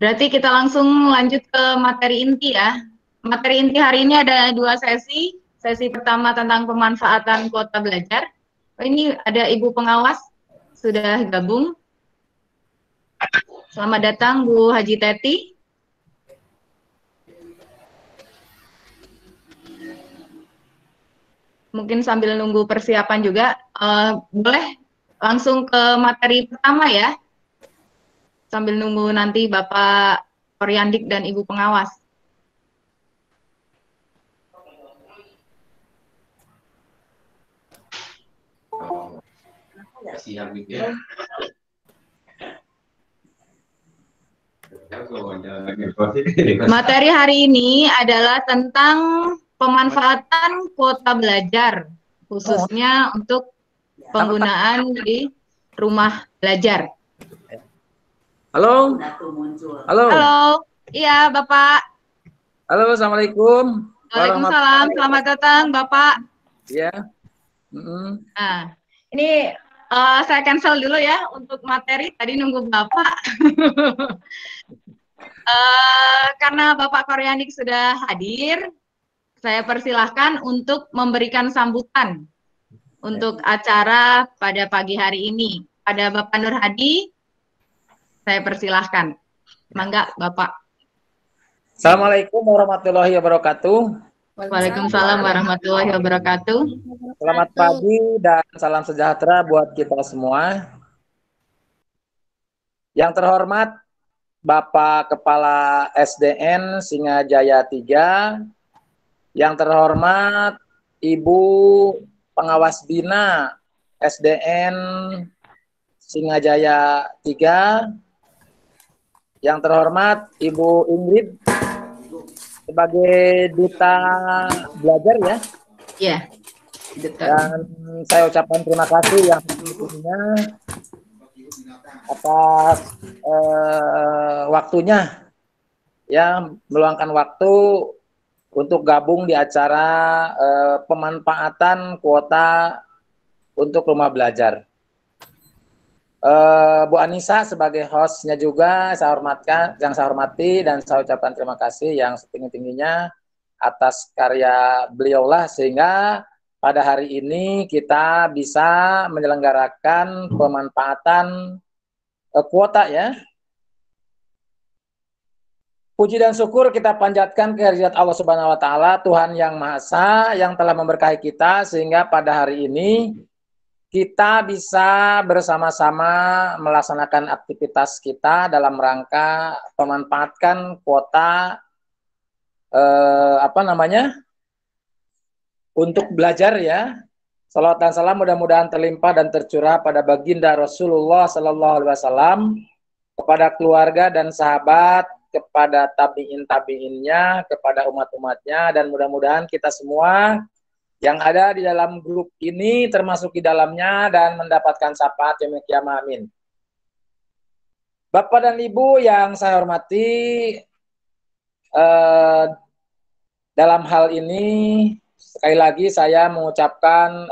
Berarti kita langsung lanjut ke materi inti ya. Materi inti hari ini ada 2 sesi. Sesi pertama tentang pemanfaatan kuota belajar. Ini ada Ibu Pengawas sudah gabung. Selamat datang Bu Haji Teti. Mungkin sambil nunggu persiapan juga, boleh langsung ke materi pertama ya. Sambil nunggu nanti Bapak Koryandik dan Ibu Pengawas. Materi hari ini adalah tentang pemanfaatan kuota belajar, khususnya untuk penggunaan di rumah belajar. Halo. Halo. Halo. Iya, Bapak. Halo, Assalamualaikum. Waalaikumsalam. Selamat datang, Bapak. Ya. Nah, ini saya cancel dulu ya untuk materi. Tadi nunggu Bapak. Karena Bapak Koryandik sudah hadir, saya persilahkan untuk memberikan sambutan untuk acara pada pagi hari ini. Pada Bapak Nur Hadi, saya persilahkan. Mangga, Bapak. Assalamualaikum warahmatullahi wabarakatuh. Waalaikumsalam warahmatullahi wabarakatuh. Selamat pagi dan salam sejahtera buat kita semua. Yang terhormat Bapak Kepala SDN Singajaya 3, yang terhormat Ibu Pengawas Bina SDN Singajaya 3, yang terhormat Ibu Ingrid sebagai Duta Belajar ya. Iya. Dan saya ucapkan terima kasih yang sebetulnya atas waktunya ya, meluangkan waktu untuk gabung di acara pemanfaatan kuota untuk rumah belajar. Bu Anissa sebagai hostnya juga saya hormatkan, yang saya hormati dan saya ucapkan terima kasih yang setinggi-tingginya atas karya beliaulah sehingga pada hari ini kita bisa menyelenggarakan pemanfaatan kuota ya. Puji dan syukur kita panjatkan kehadirat Allah Subhanahu wa taala, Tuhan yang Maha Esa yang telah memberkahi kita sehingga pada hari ini kita bisa bersama-sama melaksanakan aktivitas kita dalam rangka memanfaatkan kuota untuk belajar ya. Salawat dan salam mudah-mudahan terlimpah dan tercurah pada baginda Rasulullah Sallallahu Alaihi Wasallam, kepada keluarga dan sahabat, kepada tabiin-tabiinnya, kepada umat-umatnya, dan mudah-mudahan kita semua yang ada di dalam grup ini termasuk di dalamnya dan mendapatkan syafaat yaumil qiyamah, amin. Bapak dan Ibu yang saya hormati, dalam hal ini sekali lagi saya mengucapkan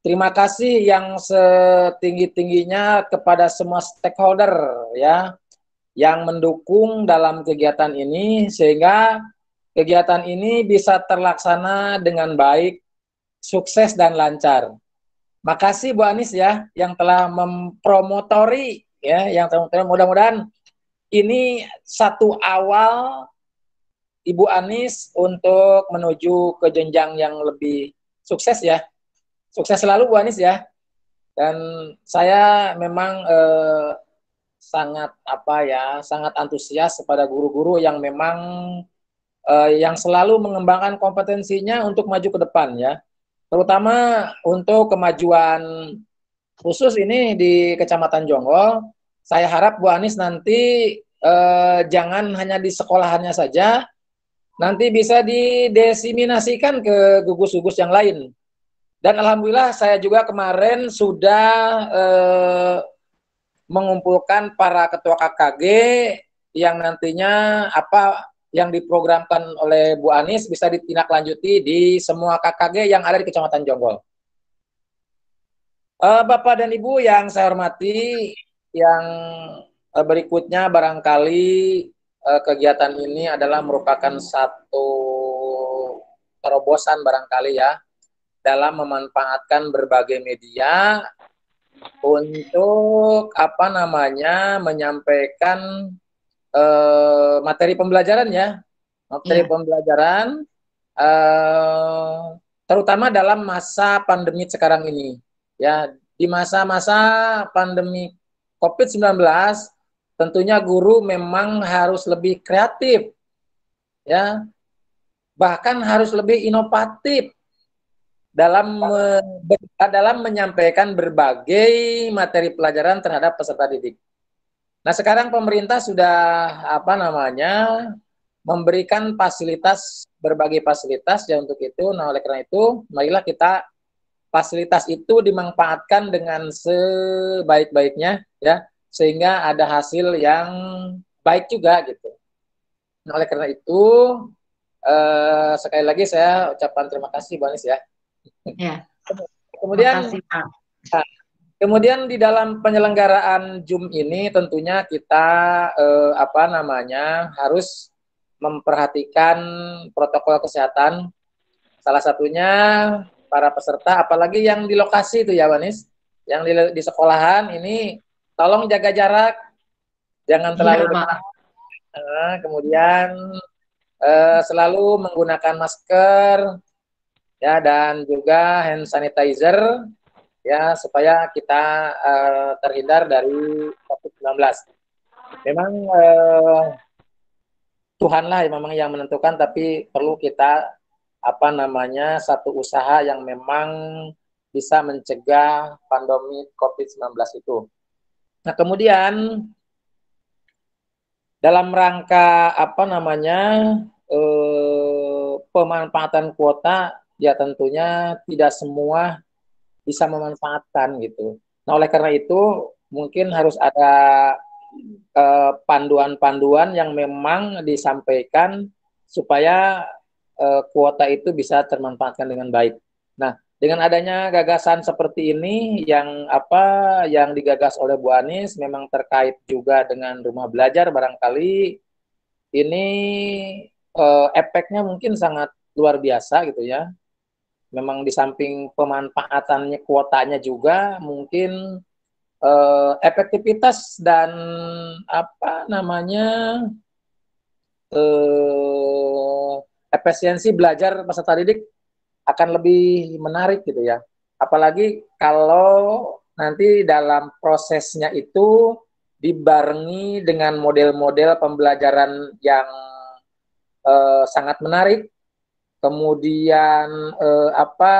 terima kasih yang setinggi-tingginya kepada semua stakeholder ya yang mendukung dalam kegiatan ini sehingga kegiatan ini bisa terlaksana dengan baik, sukses dan lancar. Makasih Bu Anis ya yang telah mempromotori ya, yang mudah-mudahan ini satu awal Ibu Anis untuk menuju ke jenjang yang lebih sukses ya. Sukses selalu Bu Anis ya. Dan saya memang sangat antusias kepada guru-guru yang memang yang selalu mengembangkan kompetensinya untuk maju ke depan ya. Terutama untuk kemajuan khusus ini di Kecamatan Jonggol, saya harap Bu Anis nanti jangan hanya di sekolahannya saja, nanti bisa didesiminasikan ke gugus-gugus yang lain. Dan alhamdulillah saya juga kemarin sudah mengumpulkan para ketua KKG yang nantinya apa yang diprogramkan oleh Bu Anis bisa ditindaklanjuti di semua KKG yang ada di Kecamatan Jonggol. Bapak dan Ibu yang saya hormati, yang berikutnya barangkali kegiatan ini adalah merupakan satu terobosan barangkali ya dalam memanfaatkan berbagai media untuk apa namanya menyampaikan materi pembelajaran ya, materi Iya. pembelajaran eh, terutama dalam masa pandemi sekarang ini. Ya, di masa-masa pandemi COVID-19 tentunya guru memang harus lebih kreatif ya, bahkan harus lebih inovatif dalam menyampaikan berbagai materi pelajaran terhadap peserta didik. Nah, sekarang pemerintah sudah apa namanya memberikan fasilitas berbagai fasilitas ya untuk itu. Nah, oleh karena itu, marilah kita fasilitas itu dimanfaatkan dengan sebaik-baiknya ya, sehingga ada hasil yang baik juga gitu. Nah, oleh karena itu, sekali lagi saya ucapkan terima kasih Bu Anis ya. Ya, terima Kemudian kasih Pak. Kemudian di dalam penyelenggaraan Zoom ini tentunya kita apa namanya harus memperhatikan protokol kesehatan. Salah satunya para peserta, apalagi yang di lokasi itu ya, Wanis, yang di sekolahan ini tolong jaga jarak, jangan Iya terlalu Pak. dekat. Kemudian selalu menggunakan masker ya dan juga hand sanitizer ya supaya kita terhindar dari COVID-19. Memang Tuhanlah yang memang yang menentukan, tapi perlu kita apa namanya satu usaha yang memang bisa mencegah pandemi COVID-19 itu. Nah, kemudian dalam rangka apa namanya pemanfaatan kuota ya tentunya tidak semua bisa memanfaatkan gitu. Nah, oleh karena itu mungkin harus ada panduan-panduan yang memang disampaikan supaya kuota itu bisa termanfaatkan dengan baik. Nah, dengan adanya gagasan seperti ini yang apa yang digagas oleh Bu Anis memang terkait juga dengan rumah belajar barangkali ini efeknya mungkin sangat luar biasa gitu ya. Memang di samping pemanfaatannya kuotanya juga mungkin efektivitas dan apa namanya efisiensi belajar peserta didik akan lebih menarik gitu ya. Apalagi kalau nanti dalam prosesnya itu dibarengi dengan model-model pembelajaran yang sangat menarik, kemudian apa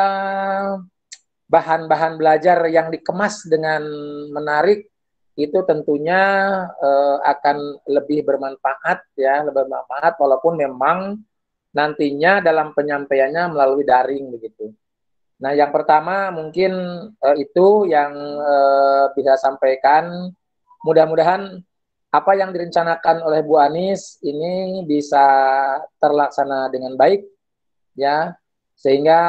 bahan-bahan belajar yang dikemas dengan menarik itu tentunya akan lebih bermanfaat ya, lebih bermanfaat walaupun memang nantinya dalam penyampaiannya melalui daring begitu. Nah, yang pertama mungkin itu yang bisa sampaikan. Mudah-mudahan apa yang direncanakan oleh Bu Anis ini bisa terlaksana dengan baik ya sehingga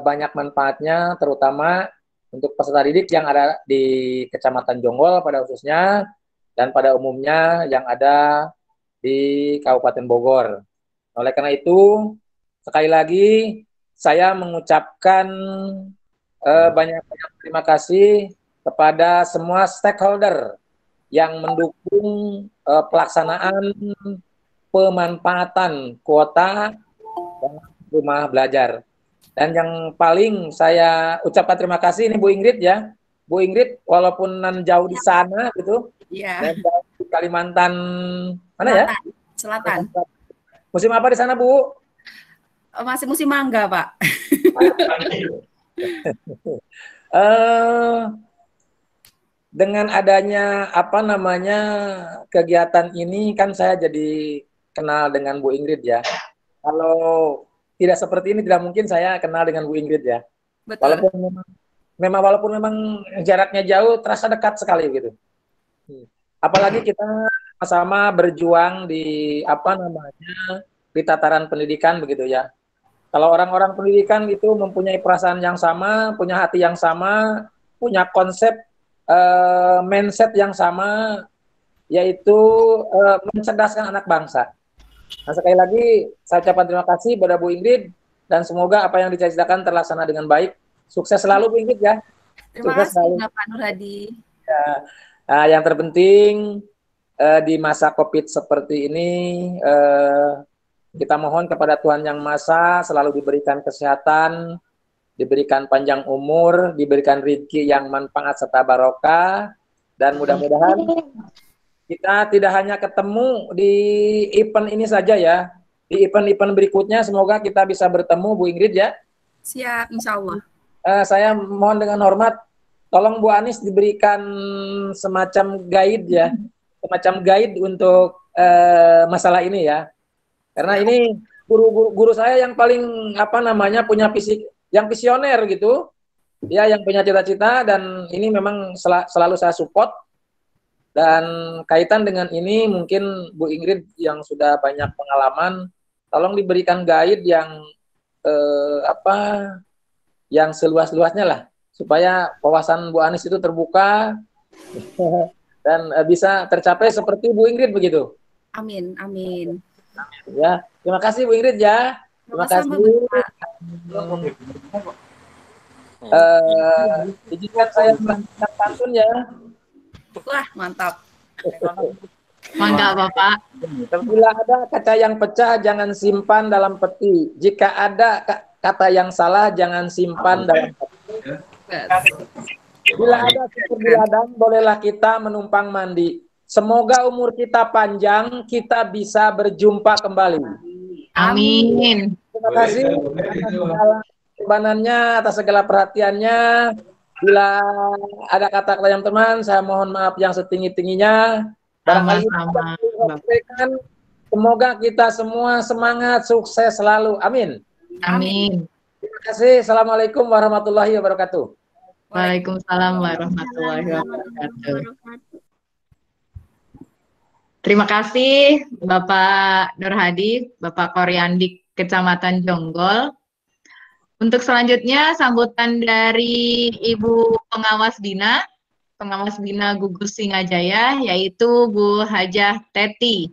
banyak manfaatnya terutama untuk peserta didik yang ada di Kecamatan Jonggol pada khususnya dan pada umumnya yang ada di Kabupaten Bogor. Oleh karena itu, sekali lagi saya mengucapkan banyak-banyak terima kasih kepada semua stakeholder yang mendukung pelaksanaan pemanfaatan kuota dan rumah belajar. Dan yang paling saya ucapkan terima kasih ini Bu Ingrid ya. Bu Ingrid walaupun nan jauh di sana gitu, Iya, dan jauh di Kalimantan mana ya? Selatan. Musim apa di sana Bu? Masih musim mangga, Pak. eh dengan adanya apa namanya kegiatan ini kan saya jadi kenal dengan Bu Ingrid ya. Kalau tidak seperti ini tidak mungkin saya kenal dengan Bu Ingrid ya. Betul. Walaupun memang jaraknya jauh terasa dekat sekali gitu. Apalagi kita sama-sama berjuang di apa namanya di tataran pendidikan begitu ya. Kalau orang-orang pendidikan itu mempunyai perasaan yang sama, punya hati yang sama, punya konsep mindset yang sama, yaitu mencerdaskan anak bangsa. Nah, sekali lagi saya ucapkan terima kasih kepada Bu Ingrid dan semoga apa yang dicita-citakan terlaksana dengan baik. Sukses selalu Bu Ingrid ya. Terima Sukses kasih selalu. Bapak Nur Hadi. Ya. Nah, yang terpenting di masa COVID seperti ini kita mohon kepada Tuhan Yang Maha Esa selalu diberikan kesehatan, diberikan panjang umur, diberikan rezeki yang manfaat serta barokah, dan mudah-mudahan kita tidak hanya ketemu di event ini saja ya. Di event-event berikutnya semoga kita bisa bertemu Bu Ingrid ya. Siap, insya Allah. Saya mohon dengan hormat, tolong Bu Anis diberikan semacam guide ya, semacam guide untuk masalah ini ya. Karena ini guru saya yang paling punya visi yang visioner gitu, ya yang punya cita-cita, dan ini memang selalu saya support. Dan kaitan dengan ini mungkin Bu Ingrid yang sudah banyak pengalaman, tolong diberikan guide yang yang seluas-luasnya lah, supaya wawasan Bu Anis itu terbuka dan bisa tercapai seperti Bu Ingrid begitu. Amin, amin. Ya, terima kasih Bu Ingrid ya. Terima kasih. Izinkan saya melakukan pantun ya. Wah, mantap. Mangga Bapak. Bila ada kata yang pecah, jangan simpan dalam peti. Jika ada kata yang salah, jangan simpan dalam peti. Bila ada syukur di ladang, bolehlah kita menumpang mandi. Semoga umur kita panjang, kita bisa berjumpa kembali. Amin. Terima kasih atas kebanannya, atas segala perhatiannya. Bila ada kata-kata yang teman, saya mohon maaf yang setinggi-tingginya. Barangkali semoga kita semua semangat, sukses selalu. Amin. Amin. Terima kasih. Assalamualaikum warahmatullahi wabarakatuh. Waalaikumsalam warahmatullahi wabarakatuh. Terima kasih Bapak Nur Hadi, Bapak Koryandik Kecamatan Jonggol. Untuk selanjutnya sambutan dari Ibu Pengawas Bina Gugus Singajaya, yaitu Bu Hajah Teti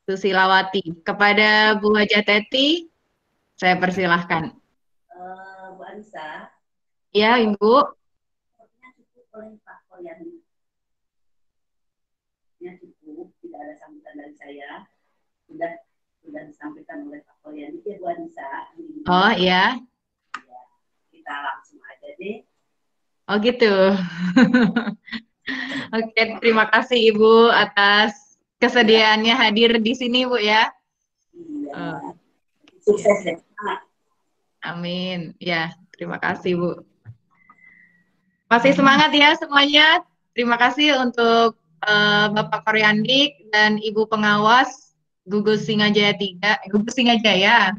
Susilawati. Kepada Bu Hajah Teti, saya persilahkan. Bu Anissa. Ya, Ibu. Oleh Pak Koryandik. Ya cukup, tidak ada sambutan dari saya. Sudah disampaikan oleh Pak Koryandik ya Bu Anissa. Oh iya. Ya, kita langsung aja deh. Oh gitu. Oke, terima kasih Ibu atas kesediaannya hadir di sini Bu ya. Iya. Sukses ya. Amin. Ya, terima kasih Bu. Masih semangat ya semuanya. Terima kasih untuk Bapak Koryandik dan Ibu Pengawas Gugus Singajaya 3, Gugus Singajaya.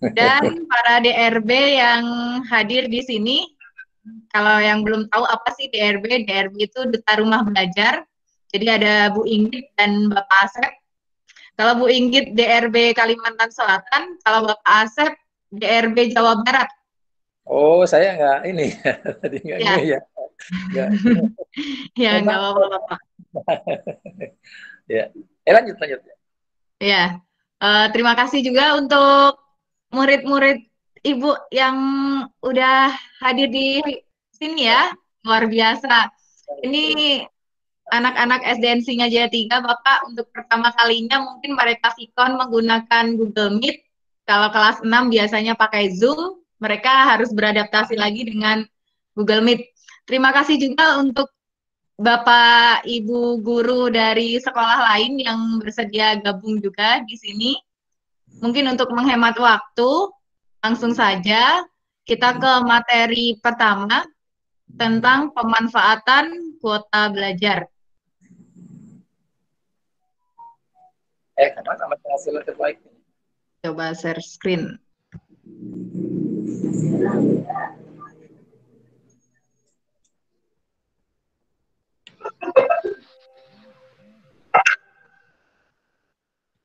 Dan para DRB yang hadir di sini. Kalau yang belum tahu apa sih DRB itu Duta Rumah Belajar. Jadi ada Bu Inggit dan Bapak Asep. Kalau Bu Inggit DRB Kalimantan Selatan, kalau Bapak Asep DRB Jawa Barat. Oh, saya nggak ini. Tadi nggak ya. Ya, ya nggak apa-apa Bapak. Ya, lanjut. Ya, terima kasih juga untuk murid-murid Ibu yang udah hadir di sini ya, luar biasa. Ini anak-anak SDN Singajaya 3, Bapak, untuk pertama kalinya mungkin mereka sikon menggunakan Google Meet. Kalau kelas 6 biasanya pakai Zoom, mereka harus beradaptasi lagi dengan Google Meet. Terima kasih juga untuk Bapak Ibu guru dari sekolah lain yang bersedia gabung juga di sini. Mungkin untuk menghemat waktu, langsung saja kita ke materi pertama tentang pemanfaatan kuota belajar. Kemana hasil terbaik? Coba share screen.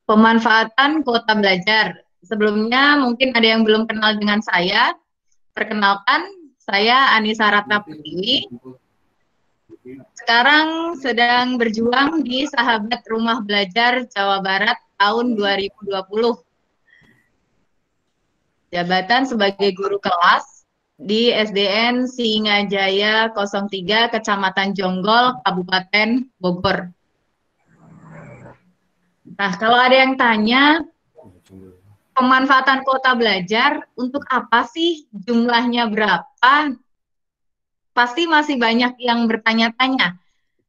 Pemanfaatan kuota belajar. Sebelumnya mungkin ada yang belum kenal dengan saya. Perkenalkan, saya Anissa Ratna Pertiwi. Sekarang sedang berjuang di Sahabat Rumah Belajar Jawa Barat tahun 2020. Jabatan sebagai guru kelas di SDN Singajaya 03, Kecamatan Jonggol, Kabupaten Bogor. Nah, kalau ada yang tanya, pemanfaatan kuota belajar untuk apa sih? Jumlahnya berapa? Pasti masih banyak yang bertanya-tanya.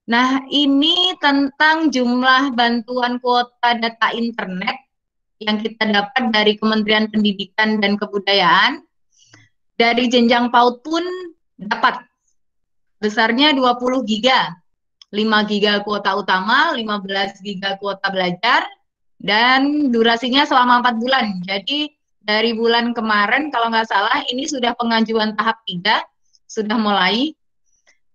Nah, ini tentang jumlah bantuan kuota data internet yang kita dapat dari Kementerian Pendidikan dan Kebudayaan. Dari jenjang PAUD pun dapat. Besarnya 20 giga. 5 giga kuota utama, 15 giga kuota belajar, dan durasinya selama 4 bulan. Jadi dari bulan kemarin kalau nggak salah ini sudah pengajuan tahap 3, sudah mulai.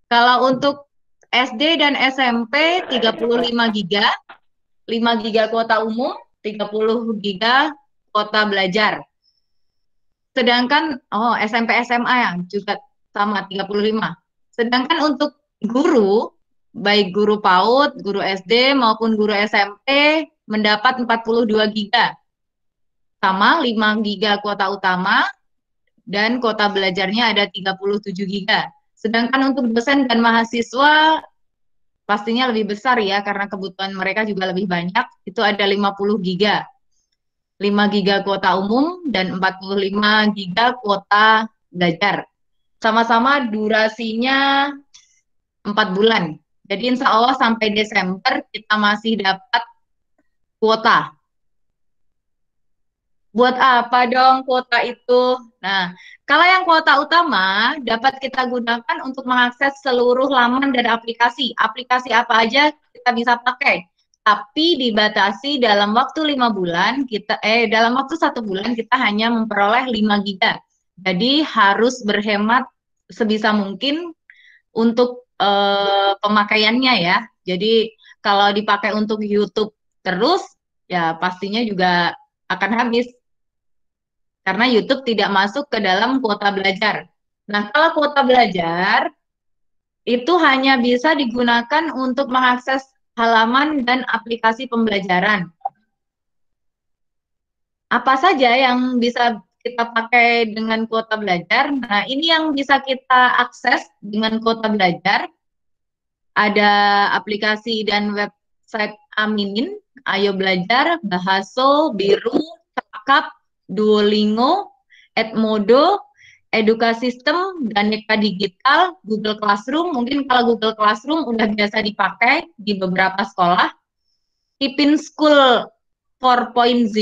Kalau untuk SD dan SMP 35 giga, 5 giga kuota umum, 30 giga kuota belajar. Sedangkan SMP SMA yang juga sama 35. Sedangkan untuk guru, baik guru PAUD, guru SD maupun guru SMP mendapat 42 giga. Sama 5 giga kuota utama dan kuota belajarnya ada 37 giga. Sedangkan untuk dosen dan mahasiswa pastinya lebih besar ya karena kebutuhan mereka juga lebih banyak. Itu ada 50 giga. 5 giga kuota umum dan 45 giga kuota belajar. Sama-sama durasinya 4 bulan. Jadi insya Allah sampai Desember kita masih dapat kuota. Buat apa dong kuota itu? Nah, kalau yang kuota utama dapat kita gunakan untuk mengakses seluruh laman dan aplikasi. Aplikasi apa aja kita bisa pakai. Tapi dibatasi dalam waktu 5 bulan, dalam waktu 1 bulan kita hanya memperoleh 5 giga. Jadi harus berhemat sebisa mungkin untuk pemakaiannya ya. Jadi kalau dipakai untuk YouTube terus, ya pastinya juga akan habis. Karena YouTube tidak masuk ke dalam kuota belajar. Nah, kalau kuota belajar, itu hanya bisa digunakan untuk mengakses halaman dan aplikasi pembelajaran. Apa saja yang bisa kita pakai dengan kuota belajar? Nah, ini yang bisa kita akses dengan kuota belajar. Ada aplikasi dan website Aminin, Ayo Belajar, Bahaso, Biru, Cakap, Duolingo, Edmodo, Edukasistem, Ganeka Digital, Google Classroom. Mungkin kalau Google Classroom udah biasa dipakai di beberapa sekolah. Kipin School 4.0,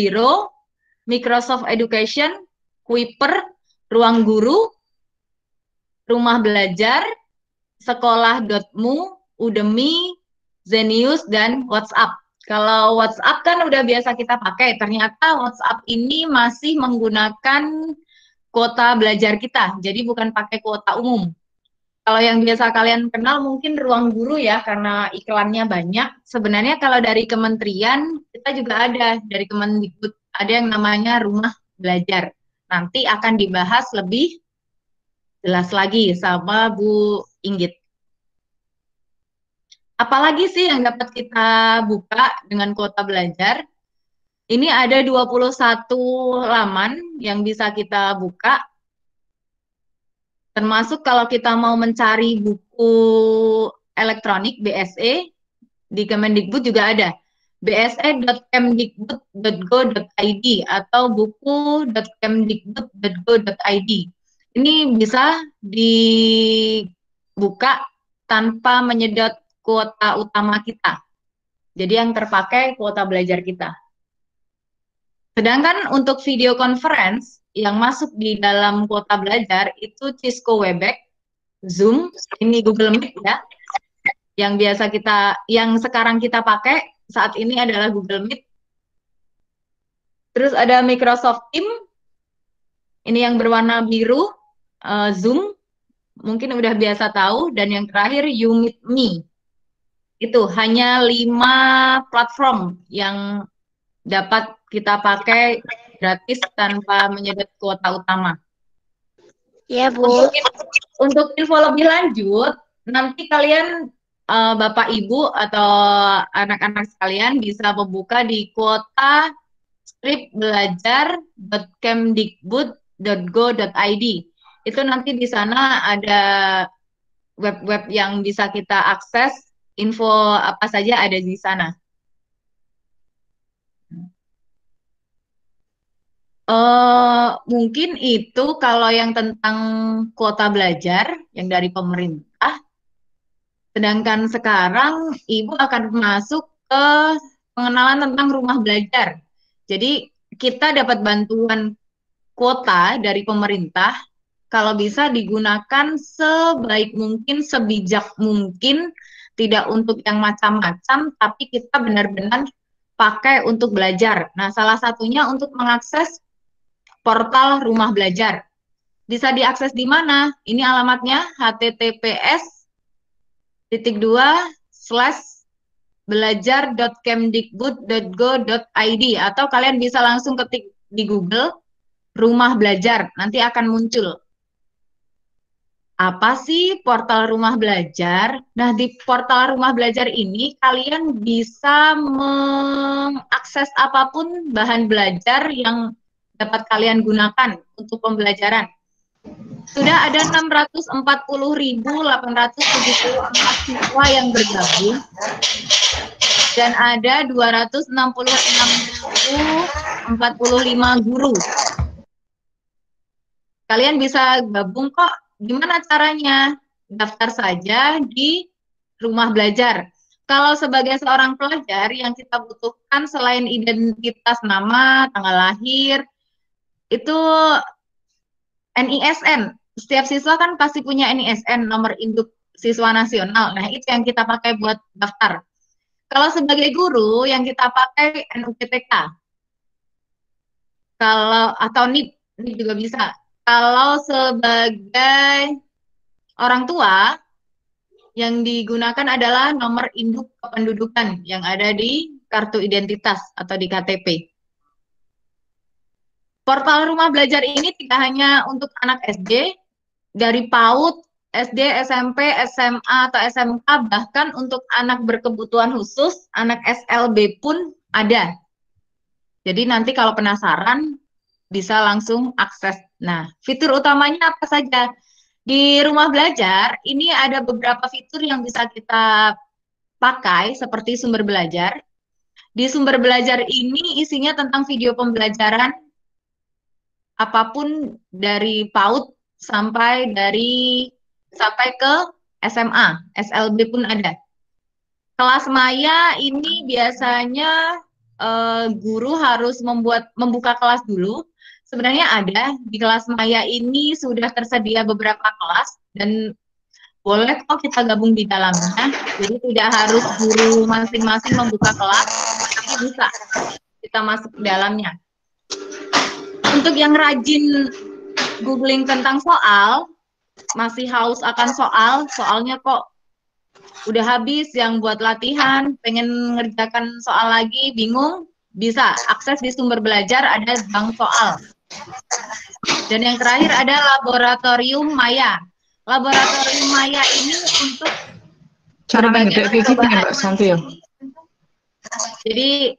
Microsoft Education, Kuiper, Ruang Guru, Rumah Belajar, Sekolah.mu, Udemy, Zenius, dan WhatsApp. Kalau WhatsApp kan udah biasa kita pakai, ternyata WhatsApp ini masih menggunakan kuota belajar kita, jadi bukan pakai kuota umum. Kalau yang biasa kalian kenal mungkin Ruang Guru ya, karena iklannya banyak. Sebenarnya kalau dari kementerian, kita juga ada, dari Kemendikbud, ada yang namanya Rumah Belajar. Nanti akan dibahas lebih jelas lagi sama Bu Inggit. Apalagi sih yang dapat kita buka dengan kuota belajar? Ini ada 21 laman yang bisa kita buka. Termasuk kalau kita mau mencari buku elektronik BSE, di Kemendikbud juga ada. bse.kemdikbud.go.id atau buku.kemdikbud.go.id. Ini bisa dibuka tanpa menyedot kuota utama kita. Jadi yang terpakai kuota belajar kita. Sedangkan untuk video conference yang masuk di dalam kuota belajar itu Cisco Webex, Zoom, ini Google Meet ya. Yang biasa yang sekarang kita pakai saat ini adalah Google Meet. Terus ada Microsoft Teams, ini yang berwarna biru, Zoom, mungkin udah biasa tahu, dan yang terakhir YouMeetMe. Itu hanya 5 platform yang dapat kita pakai gratis tanpa menyedot kuota utama. Ya, Bu. Untuk info lebih lanjut, nanti kalian Bapak Ibu atau anak-anak sekalian bisa membuka di kuota skripbelajar.kemdikbud.go.id. Itu nanti di sana ada web-web yang bisa kita akses, info apa saja ada di sana. Mungkin itu kalau yang tentang kuota belajar yang dari pemerintah. Sedangkan sekarang Ibu akan masuk ke pengenalan tentang rumah belajar. Jadi kita dapat bantuan kuota dari pemerintah, kalau bisa digunakan sebaik mungkin, sebijak mungkin, tidak untuk yang macam-macam, tapi kita benar-benar pakai untuk belajar. Nah, salah satunya untuk mengakses portal rumah belajar. Bisa diakses di mana? Ini alamatnya https://belajar.kemdikbud.go.id atau kalian bisa langsung ketik di Google rumah belajar, nanti akan muncul. Apa sih portal rumah belajar? Nah, di portal rumah belajar ini kalian bisa mengakses apapun bahan belajar yang dapat kalian gunakan untuk pembelajaran. Sudah ada 640.874 siswa yang bergabung dan ada 266.045 guru. Kalian bisa gabung kok. Gimana caranya? Daftar saja di rumah belajar. Kalau sebagai seorang pelajar yang kita butuhkan selain identitas nama, tanggal lahir, itu NISN. Setiap siswa kan pasti punya NISN, nomor induk siswa nasional. Nah, itu yang kita pakai buat daftar. Kalau sebagai guru, yang kita pakai NUPTK. Kalau atau NIP juga bisa. Kalau sebagai orang tua, yang digunakan adalah nomor induk kependudukan yang ada di kartu identitas atau di KTP. Portal rumah belajar ini tidak hanya untuk anak SD, dari PAUD, SD, SMP, SMA, atau SMK, bahkan untuk anak berkebutuhan khusus, anak SLB pun ada. Jadi nanti kalau penasaran, bisa langsung akses. Nah, fitur utamanya apa saja? Di rumah belajar, ini ada beberapa fitur yang bisa kita pakai, seperti sumber belajar. Di sumber belajar ini isinya tentang video pembelajaran, apapun dari PAUD sampai ke SMA, SLB pun ada. Kelas maya ini biasanya guru harus membuka kelas dulu. Sebenarnya ada di kelas maya ini sudah tersedia beberapa kelas dan boleh kok kita gabung di dalamnya. Jadi tidak harus guru masing-masing membuka kelas, tapi bisa kita masuk ke dalamnya. Untuk yang rajin googling tentang soal, masih haus akan soalnya kok udah habis yang buat latihan, pengen ngerjakan soal lagi, bingung, bisa akses di sumber belajar, ada bank soal. Dan yang terakhir ada laboratorium maya. Laboratorium maya ini untuk berbagai percobaan. Jadi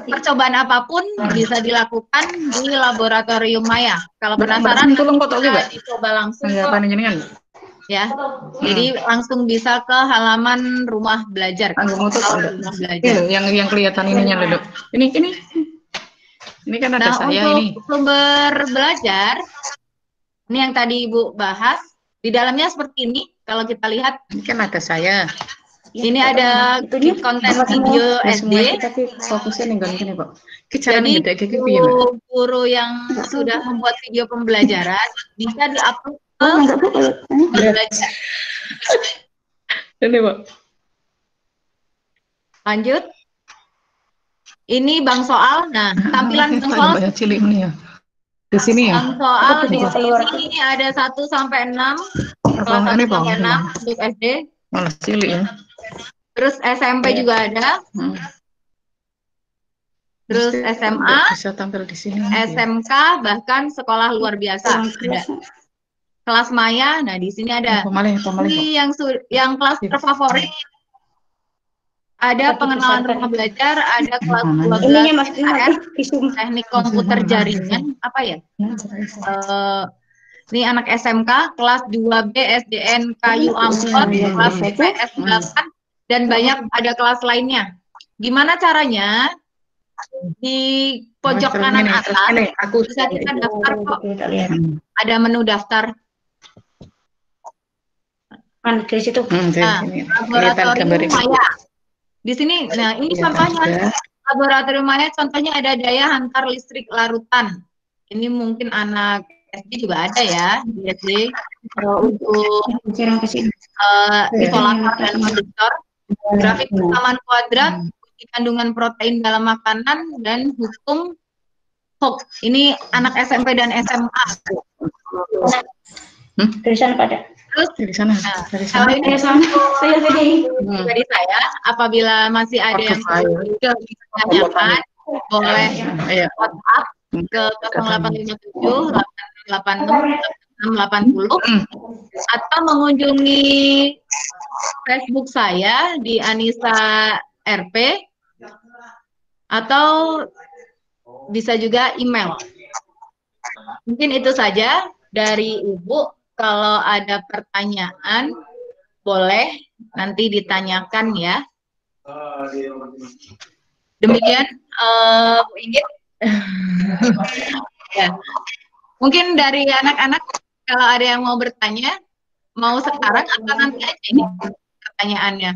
percobaan apapun bisa dilakukan di laboratorium maya. Kalau penasaran, bisa dicoba langsung kok. Ya, jadi langsung bisa ke halaman rumah belajar. Rumah belajar. Yang kelihatan ininya loh, Dok. Ini kan ada saya untuk ini. Sumber belajar, ini yang tadi Ibu bahas, di dalamnya seperti ini. Kalau kita lihat, Ini kan ada saya. Ini ada konten video SD. Tapi fokusnya nih gini, Pak. Jadi guru yang sudah membuat video pembelajaran bisa diupload ke belajar. Ini, Pak. Lanjut. Ini bank soal. Nah, tampilan bank soal cilik ini ya. Di sini ya. Bank soal di sini ada 1 sampai 6. Kelas 1 sampai 6 untuk SD. Malah cilik ya. Terus SMP juga ada. Terus SMA, bisa tampil di sini. SMK, bahkan sekolah luar biasa ada. kelas Maya. Nah, di sini ada Pamalih, ini yang kelas terfavorit. Ada pengenalan rumah belajar, ada kelas 12 Ininya Mas, HR, teknik komputer jaringan, apa ya? Ini anak SMK, kelas 2B SDN Kayu Ampel, kelas IPS 8, dan banyak ada kelas lainnya. Gimana caranya? Di pojok kanan atas, bisa kita daftar kok. Ada menu daftar. Di situ. Nah, laboratorium Maya. Di sini, nah ini contohnya. Laboratorium Maya contohnya ada daya hantar listrik larutan. Ini mungkin anak SD juga ada ya, di SD. Untuk isolator dan konduktor, grafik persamaan kuadrat, kandungan protein dalam makanan, dan hukum Hoax. Ini anak SMP dan SMA. Dari sana pada. Terus dari sana. kalau ini Saya tadi. dari saya, apabila masih ada yang ditanyakan, boleh WhatsApp ke 0857 886 atau mengunjungi Facebook saya di Anissa RP, atau bisa juga email. Mungkin itu saja dari Ibu. Kalau ada pertanyaan, boleh nanti ditanyakan ya. Demikian, Bu Inggit. Ya. Mungkin dari anak-anak, kalau ada yang mau bertanya, mau sekarang atau nanti aja ini pertanyaannya.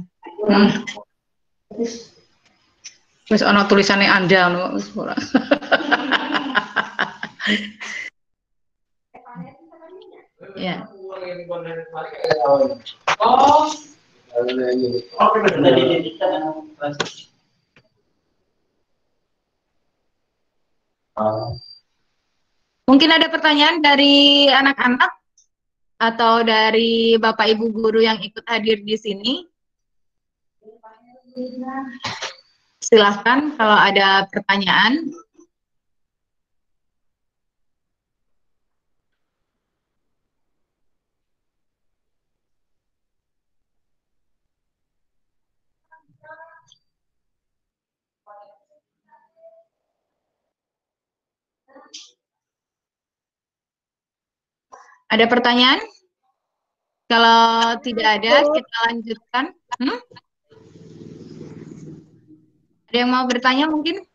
Terus ono tulisannya Anda Ya. Mungkin ada pertanyaan dari anak-anak atau dari Bapak Ibu guru yang ikut hadir di sini. Silahkan kalau ada pertanyaan. Ada pertanyaan? Kalau tidak ada, kita lanjutkan. Ada yang mau bertanya mungkin?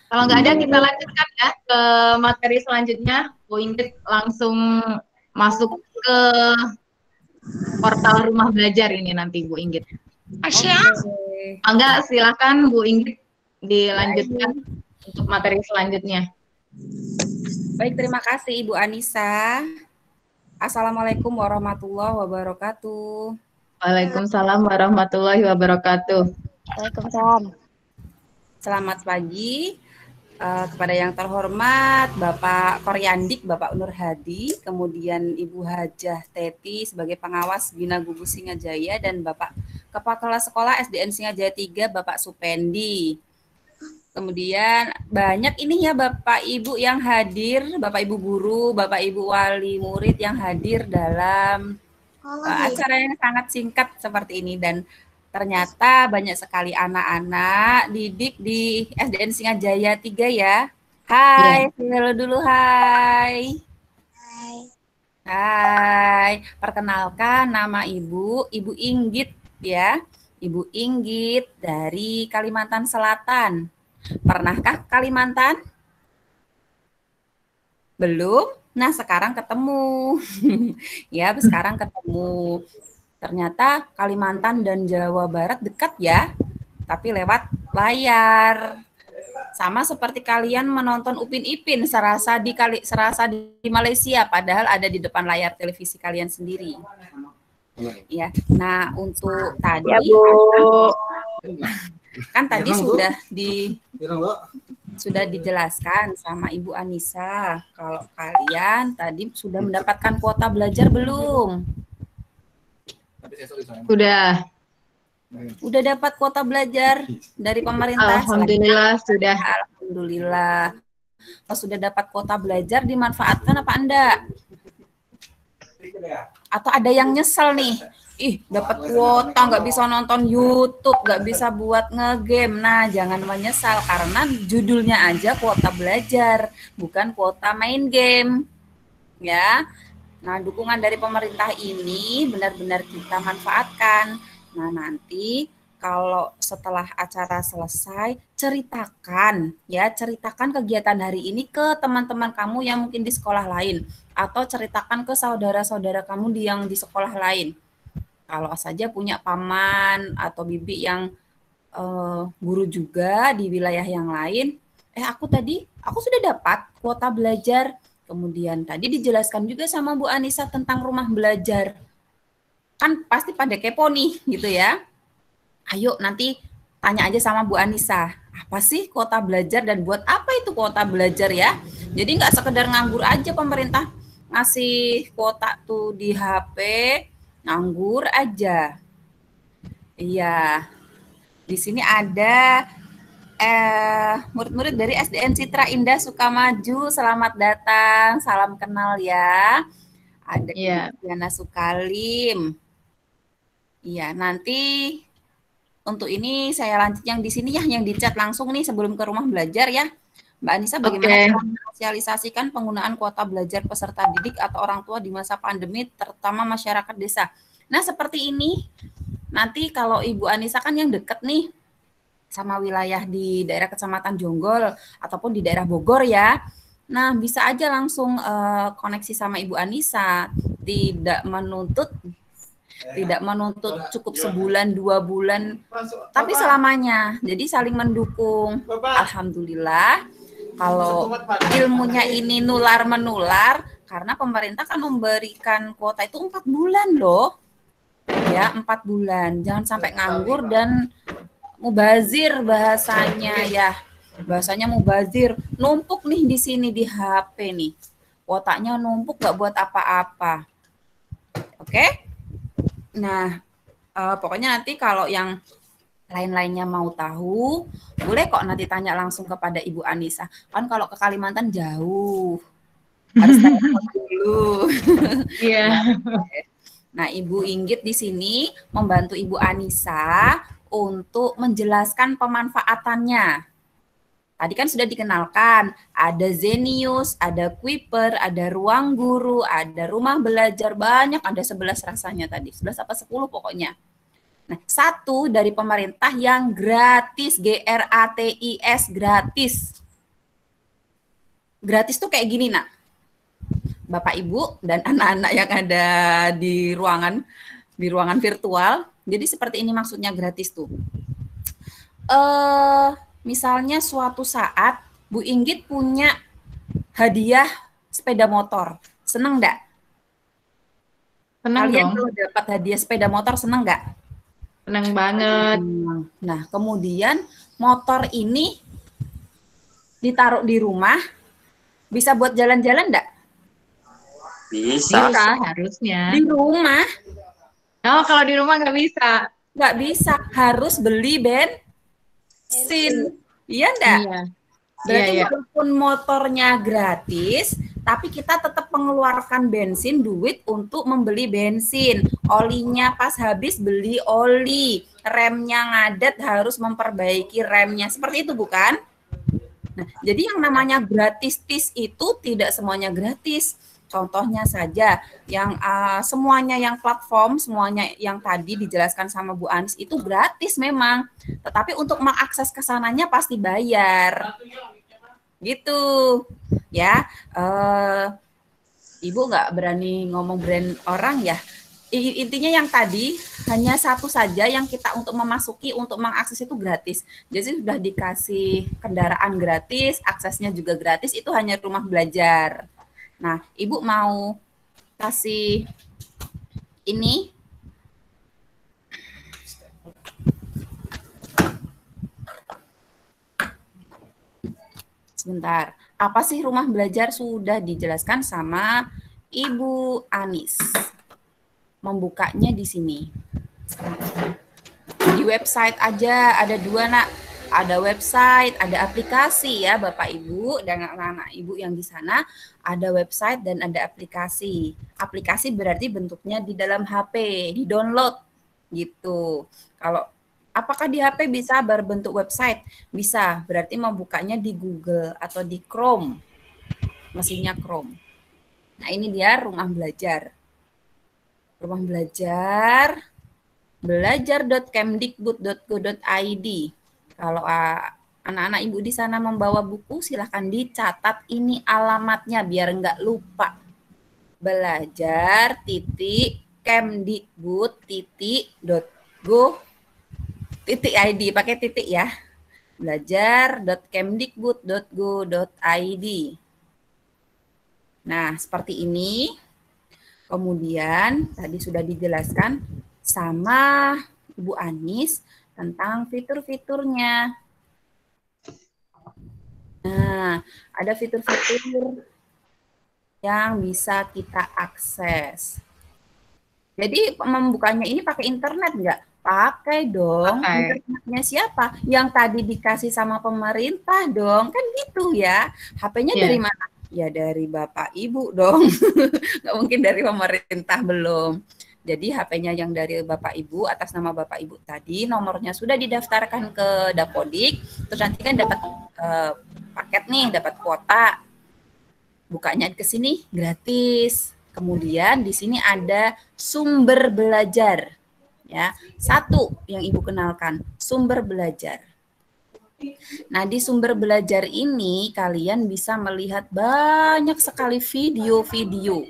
Kalau nggak ada, kita lanjutkan ya ke materi selanjutnya. Bu Ingrid langsung masuk ke portal rumah belajar ini nanti, Bu Ingrid. Enggak, silakan Bu Ingrid dilanjutkan untuk materi selanjutnya. Baik, terima kasih Ibu Anissa. Assalamualaikum warahmatullahi wabarakatuh. Waalaikumsalam warahmatullahi wabarakatuh. Waalaikumsalam. Selamat pagi kepada yang terhormat Bapak Koryandik, Bapak Nur Hadi, kemudian Ibu Hajah Teti sebagai pengawas Bina Gugus Singajaya, dan Bapak Kepala Sekolah SDN Singajaya 3, Bapak Supendi. Kemudian banyak ini ya Bapak Ibu yang hadir, Bapak Ibu guru, Bapak Ibu wali murid yang hadir dalam acara yang sangat singkat seperti ini, dan ternyata banyak sekali anak-anak didik di SDN Singajaya 3 ya. Hai, halo dulu, hai. Hai, perkenalkan nama Ibu Inggit ya. Ibu Inggit dari Kalimantan Selatan. Pernahkah Kalimantan? Belum? Nah, sekarang ketemu. Ya, sekarang ketemu. Ternyata Kalimantan dan Jawa Barat dekat ya, tapi lewat layar. Sama seperti kalian menonton Upin Ipin serasa di Malaysia, padahal ada di depan layar televisi kalian sendiri. Ya. Nah, untuk tadi Ya, Bu. kan tadi sudah dijelaskan sama Ibu Anissa kalau kalian tadi sudah mendapatkan kuota belajar belum? Udah dapat kuota belajar dari pemerintah? Alhamdulillah sudah. Alhamdulillah. Kalau sudah dapat kuota belajar, dimanfaatkan apa enggak? Atau ada yang nyesel nih, ih dapat kuota nggak bisa nonton YouTube, nggak bisa buat ngegame. Nah, jangan menyesal karena judulnya aja kuota belajar, bukan kuota main game. Ya. Nah, dukungan dari pemerintah ini benar-benar kita manfaatkan. Nah, nanti kalau setelah acara selesai, ceritakan kegiatan hari ini ke teman-teman kamu yang mungkin di sekolah lain, atau ceritakan ke saudara-saudara kamu yang di sekolah lain. Kalau saja punya paman atau bibi yang guru juga di wilayah yang lain, aku sudah dapat kuota belajar. Kemudian tadi dijelaskan juga sama Bu Anissa tentang rumah belajar. Kan pasti pada kepo nih gitu ya. Ayo nanti tanya aja sama Bu Anissa, apa sih kuota belajar dan buat apa itu kuota belajar ya? Jadi nggak sekedar nganggur aja pemerintah ngasih kuota tuh di HP, nganggur aja. Iya, di sini ada murid-murid dari SDN Citra Indah Sukamaju, selamat datang, salam kenal ya. Ada Diana Sukalim. Iya, nanti untuk ini saya lanjut yang di sini ya, yang di chat langsung nih sebelum ke rumah belajar ya. Mbak Anissa, bagaimana cara mensosialisasikan penggunaan kuota belajar peserta didik atau orang tua di masa pandemi, terutama masyarakat desa? Nah, seperti ini. Nanti kalau Ibu Anissa kan yang deket nih sama wilayah di daerah Kecamatan Jonggol ataupun di daerah Bogor ya. Nah, bisa aja langsung koneksi sama Ibu Anissa, tidak menuntut cukup sebulan 2 bulan, tapi selamanya. Jadi saling mendukung. Alhamdulillah kalau ilmunya ini nular-menular, karena pemerintah kan memberikan kuota itu 4 bulan loh. Ya, 4 bulan. Jangan sampai nganggur dan mubazir bahasanya ya. Bahasanya mubazir. Numpuk nih di sini di HP nih. Kuotanya numpuk gak buat apa-apa. Oke? Nah, pokoknya nanti kalau yang lain-lainnya mau tahu, boleh kok nanti tanya langsung kepada Ibu Anissa. Kan kalau ke Kalimantan jauh, harus telepon dulu. Iya. Nah, Ibu Inggit di sini membantu Ibu Anissa untuk menjelaskan pemanfaatannya. Tadi kan sudah dikenalkan, ada Zenius, ada Kuiper, ada Ruang Guru, ada Rumah Belajar, banyak, ada 11 rasanya tadi, 11 apa 10 pokoknya. Nah, satu dari pemerintah yang gratis, GRATIS, gratis. Gratis tuh kayak gini, nak. Bapak Ibu dan anak-anak yang ada di ruangan virtual. Jadi seperti ini maksudnya gratis tuh. Misalnya suatu saat Bu Inggit punya hadiah sepeda motor, seneng nggak? Seneng Kalian dong. kalau dapat hadiah sepeda motor seneng nggak? Seneng banget. Nah, kemudian motor ini ditaruh di rumah, bisa buat jalan-jalan nggak? Bisa. Bisa harusnya. Di rumah? Oh, kalau di rumah nggak bisa. Nggak bisa, harus beli bensin. Iya enggak? Iya. Berarti Iya. walaupun motornya gratis, tapi kita tetap mengeluarkan bensin, duit untuk membeli bensin. Olinya pas habis beli oli. Remnya ngadet harus memperbaiki remnya. Seperti itu bukan? Nah, jadi yang namanya gratis itu tidak semuanya gratis. Contohnya saja, yang semuanya yang platform, semuanya yang tadi dijelaskan sama Bu Anis itu gratis memang. Tetapi untuk mengakses ke sananya pasti bayar. Gitu. Ya, Ibu nggak berani ngomong brand orang ya. Intinya yang tadi hanya satu saja yang kita untuk memasuki, untuk mengakses itu gratis. Jadi sudah dikasih kendaraan gratis, aksesnya juga gratis, itu hanya rumah belajar. Nah, Ibu mau kasih ini. Sebentar. Apa sih rumah belajar? Sudah dijelaskan sama Ibu Anis. Membukanya di sini. Di website aja ada 2, nak. ada website, ada aplikasi ya Bapak Ibu dan anak-anak Ibu yang di sana, ada website dan ada aplikasi. Aplikasi berarti bentuknya di dalam HP, di-download gitu. Kalau apakah di HP bisa berbentuk website? Bisa, berarti membukanya di Google atau di Chrome, mesinnya Chrome. Nah, ini dia rumah belajar. Rumah belajar, belajar.kemdikbud.go.id. Kalau anak-anak Ibu di sana membawa buku, silahkan dicatat ini alamatnya biar nggak lupa. belajar.kemdikbud.go.id, pakai titik ya. belajar.kemdikbud.go.id. Nah, seperti ini. Kemudian tadi sudah dijelaskan sama Ibu Anis tentang fitur-fiturnya. Nah, ada fitur-fitur yang bisa kita akses. Jadi membukanya ini pakai internet nggak? Pakai dong. Pakai. Internetnya siapa? Yang tadi dikasih sama pemerintah dong. Kan gitu ya. HP-nya Iya. dari mana? Ya dari Bapak Ibu dong. Nggak mungkin dari pemerintah, belum. Jadi HP-nya yang dari Bapak Ibu, atas nama Bapak Ibu tadi, nomornya sudah didaftarkan ke Dapodik, terus nanti kan dapat paket nih, dapat kuota. Bukanya ke sini gratis. Kemudian di sini ada sumber belajar. Ya, satu yang Ibu kenalkan, sumber belajar. Nah, di sumber belajar ini kalian bisa melihat banyak sekali video-video.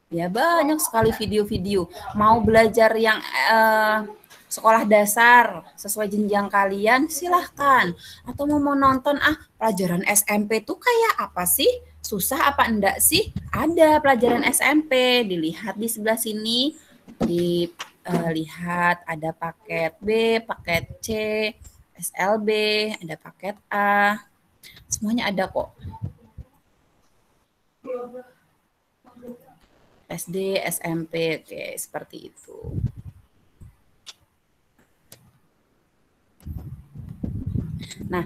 Ya, banyak sekali video-video. Mau belajar yang sekolah dasar sesuai jenjang kalian, silahkan. Atau mau nonton, pelajaran SMP tuh kayak apa sih? Susah apa enggak sih? Ada pelajaran SMP, dilihat di sebelah sini. Dilihat ada paket B, paket C, SLB, ada paket A, semuanya ada kok. SD, SMP, oke, seperti itu. Nah,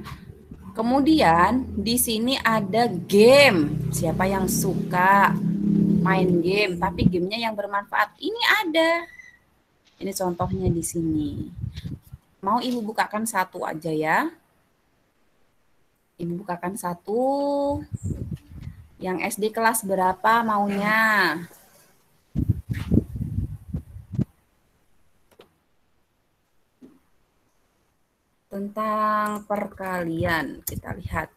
kemudian di sini ada game. Siapa yang suka main game, tapi gamenya yang bermanfaat? Ini ada. Ini contohnya di sini. Mau Ibu bukakan satu aja ya. Ibu bukakan satu. Yang SD kelas berapa maunya? Tentang perkalian. Kita lihat.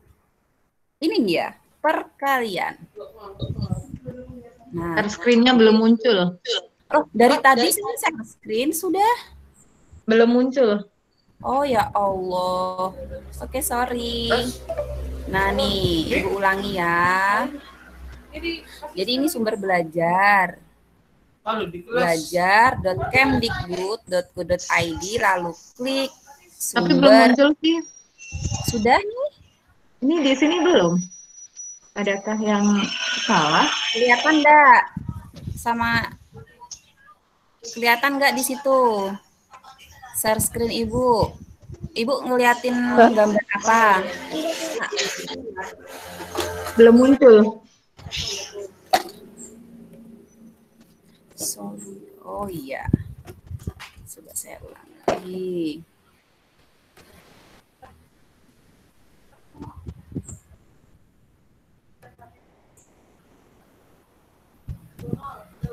Ini dia, perkalian. Nah, Screen-nya belum muncul. oh, dari tadi saya screen sudah. Belum muncul. Oh ya Allah. Oke, sorry. Nah nih, Ibu ulangi ya. Jadi ini sumber belajar. Belajar.kemdikbud.go.id, lalu klik Tapi belum sumber. muncul sih. Sudah nih? Ini di sini belum. Adakah yang salah? Kelihatan enggak? Kelihatan enggak di situ? Share screen Ibu. Ibu ngeliatin gambar apa? Belum muncul. Sorry. Oh iya. Sudah saya ulang lagi.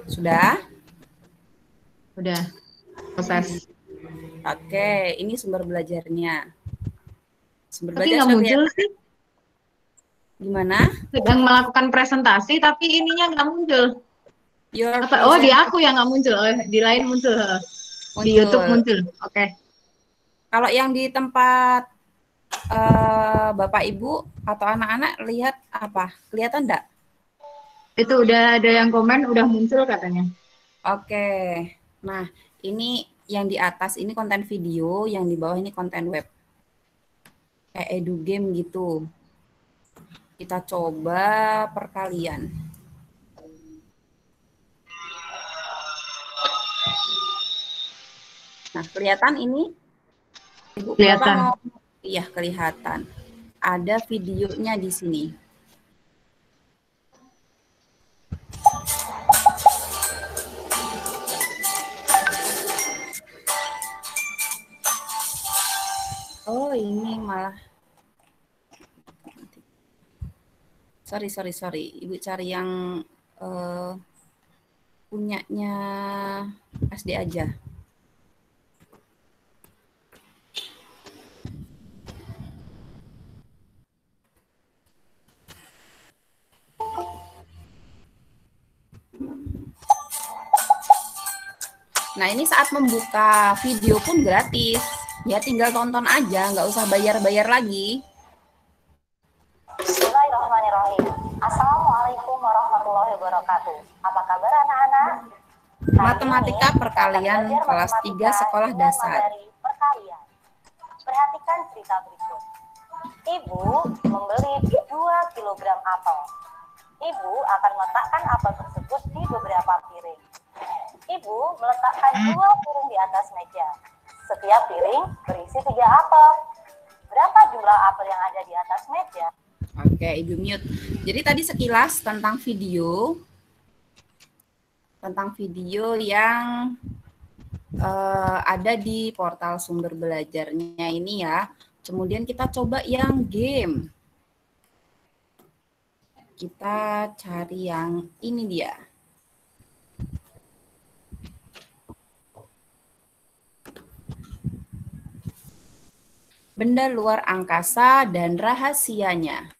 Sudah? Udah. Proses. Oke, ini sumber belajarnya. Sumber Tapi belajar nggak sudah muncul kelihatan. sih. Gimana? Sedang melakukan presentasi, tapi ininya nggak muncul. Your Oh, di aku yang nggak muncul. Oh, di lain muncul. Di YouTube muncul. Oke. Kalau yang di tempat Bapak Ibu atau anak-anak lihat apa? Kelihatan enggak? Itu udah ada yang komen, udah muncul katanya. Oke. Nah, ini yang di atas ini konten video, yang di bawah ini konten web. Kayak edu game gitu. Kita coba perkalian. Nah, kelihatan ini? Ibu, Kelihatan. Bapak Iya, kelihatan. Ada videonya di sini. Oh, ini malah. Sorry. Ibu cari yang punyanya SD aja. Nah, ini saat membuka video pun gratis. Ya, tinggal tonton aja, nggak usah bayar-bayar lagi. Bismillahirrahmanirrahim. Assalamualaikum warahmatullahi wabarakatuh. Apa kabar anak-anak? Matematika perkalian kelas 3 sekolah dasar. Perkalian. Perhatikan cerita berikut. Ibu membeli 2 kg apel. Ibu akan meletakkan apel tersebut di beberapa piring. Ibu meletakkan 2 piring di atas meja. Setiap piring berisi 3 apel. Berapa jumlah apel yang ada di atas meja? Oke, Ibu mute. Jadi tadi sekilas tentang video yang ada di portal sumber belajarnya ini ya. Kemudian kita coba yang game. Kita cari yang ini dia. Benda luar angkasa dan rahasianya.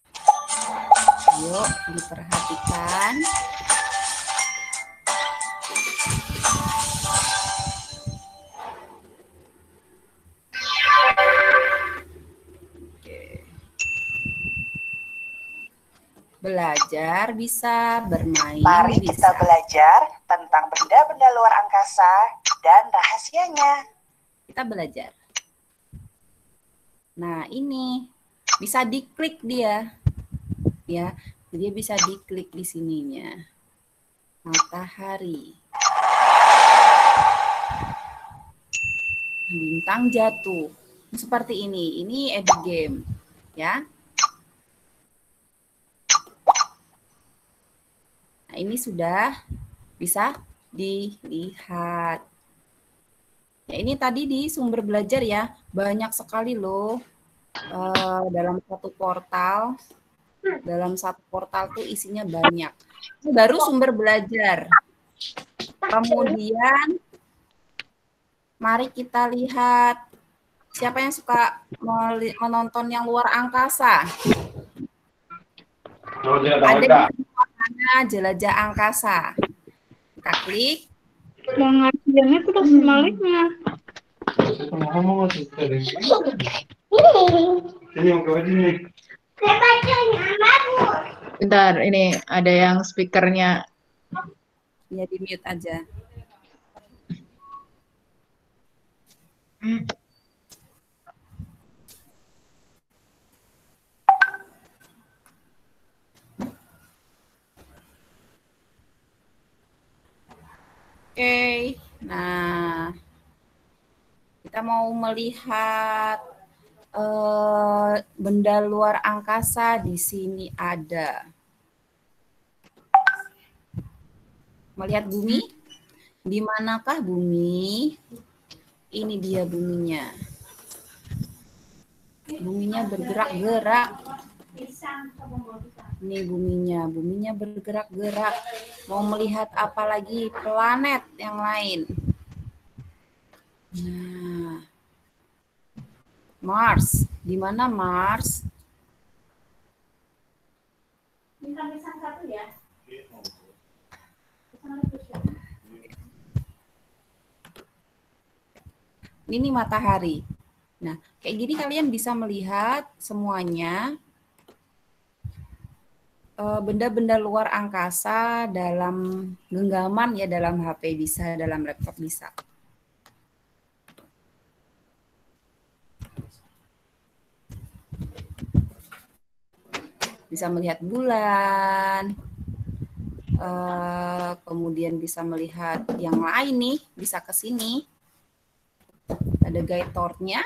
Yuk, diperhatikan. Belajar bisa, bermain Mari bisa. kita belajar tentang benda-benda luar angkasa dan rahasianya. Kita belajar. Nah, ini bisa diklik dia. Ya, dia bisa diklik di sininya. Matahari. Bintang jatuh. Seperti ini. Ini edit game, ya. Nah, ini sudah bisa dilihat. Ya, ini tadi di sumber belajar ya, banyak sekali loh dalam satu portal. Dalam satu portal tuh isinya banyak. Ini baru sumber belajar. Kemudian mari kita lihat siapa yang suka menonton yang luar angkasa. Ada yang jelajah angkasa. Kita klik. Pengajiannya sudah sebaliknya. Bentar, ini ada yang speakernya. Ya, di mute aja. Oke, nah kita mau melihat benda luar angkasa di sini ada. Melihat bumi? Di manakah bumi? Ini dia buminya. Buminya bergerak-gerak. Ini buminya bergerak-gerak. Mau melihat apa lagi? Planet yang lain. Nah, Mars. Di mana Mars? Bintang-bintang satu ya. Ini matahari. Nah, kayak gini kalian bisa melihat semuanya benda-benda luar angkasa dalam genggaman ya, dalam HP bisa, dalam laptop bisa. Bisa melihat bulan, kemudian bisa melihat yang lain nih, bisa ke sini. Ada guide tour-nya.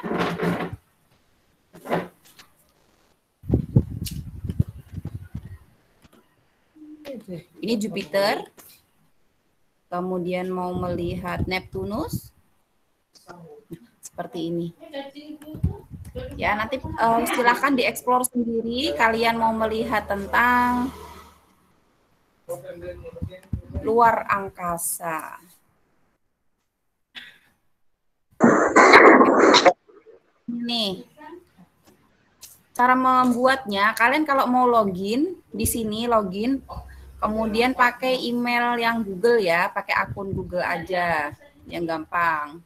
Ini Jupiter. Kemudian mau melihat Neptunus. Seperti ini. Ya, nanti silakan dieksplor sendiri. Kalian mau melihat tentang luar angkasa. Nih, cara membuatnya, kalian kalau mau login, di sini login, kemudian pakai email yang Google ya, pakai akun Google aja, yang gampang.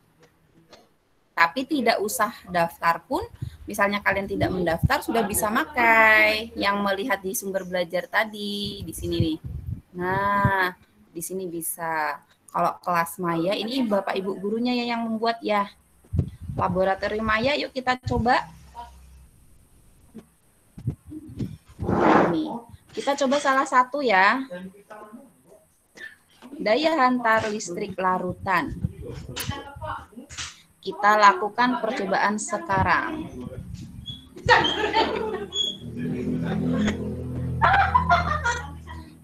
Tapi tidak usah daftar pun, misalnya kalian tidak mendaftar, sudah bisa pakai yang melihat di sumber belajar tadi, di sini nih. Nah, di sini bisa. Kalau kelas Maya, ini Bapak Ibu gurunya yang membuat ya. Laboratorium Maya, yuk kita coba. Nih, kita coba salah satu ya. Daya hantar listrik larutan. Kita lakukan percobaan sekarang.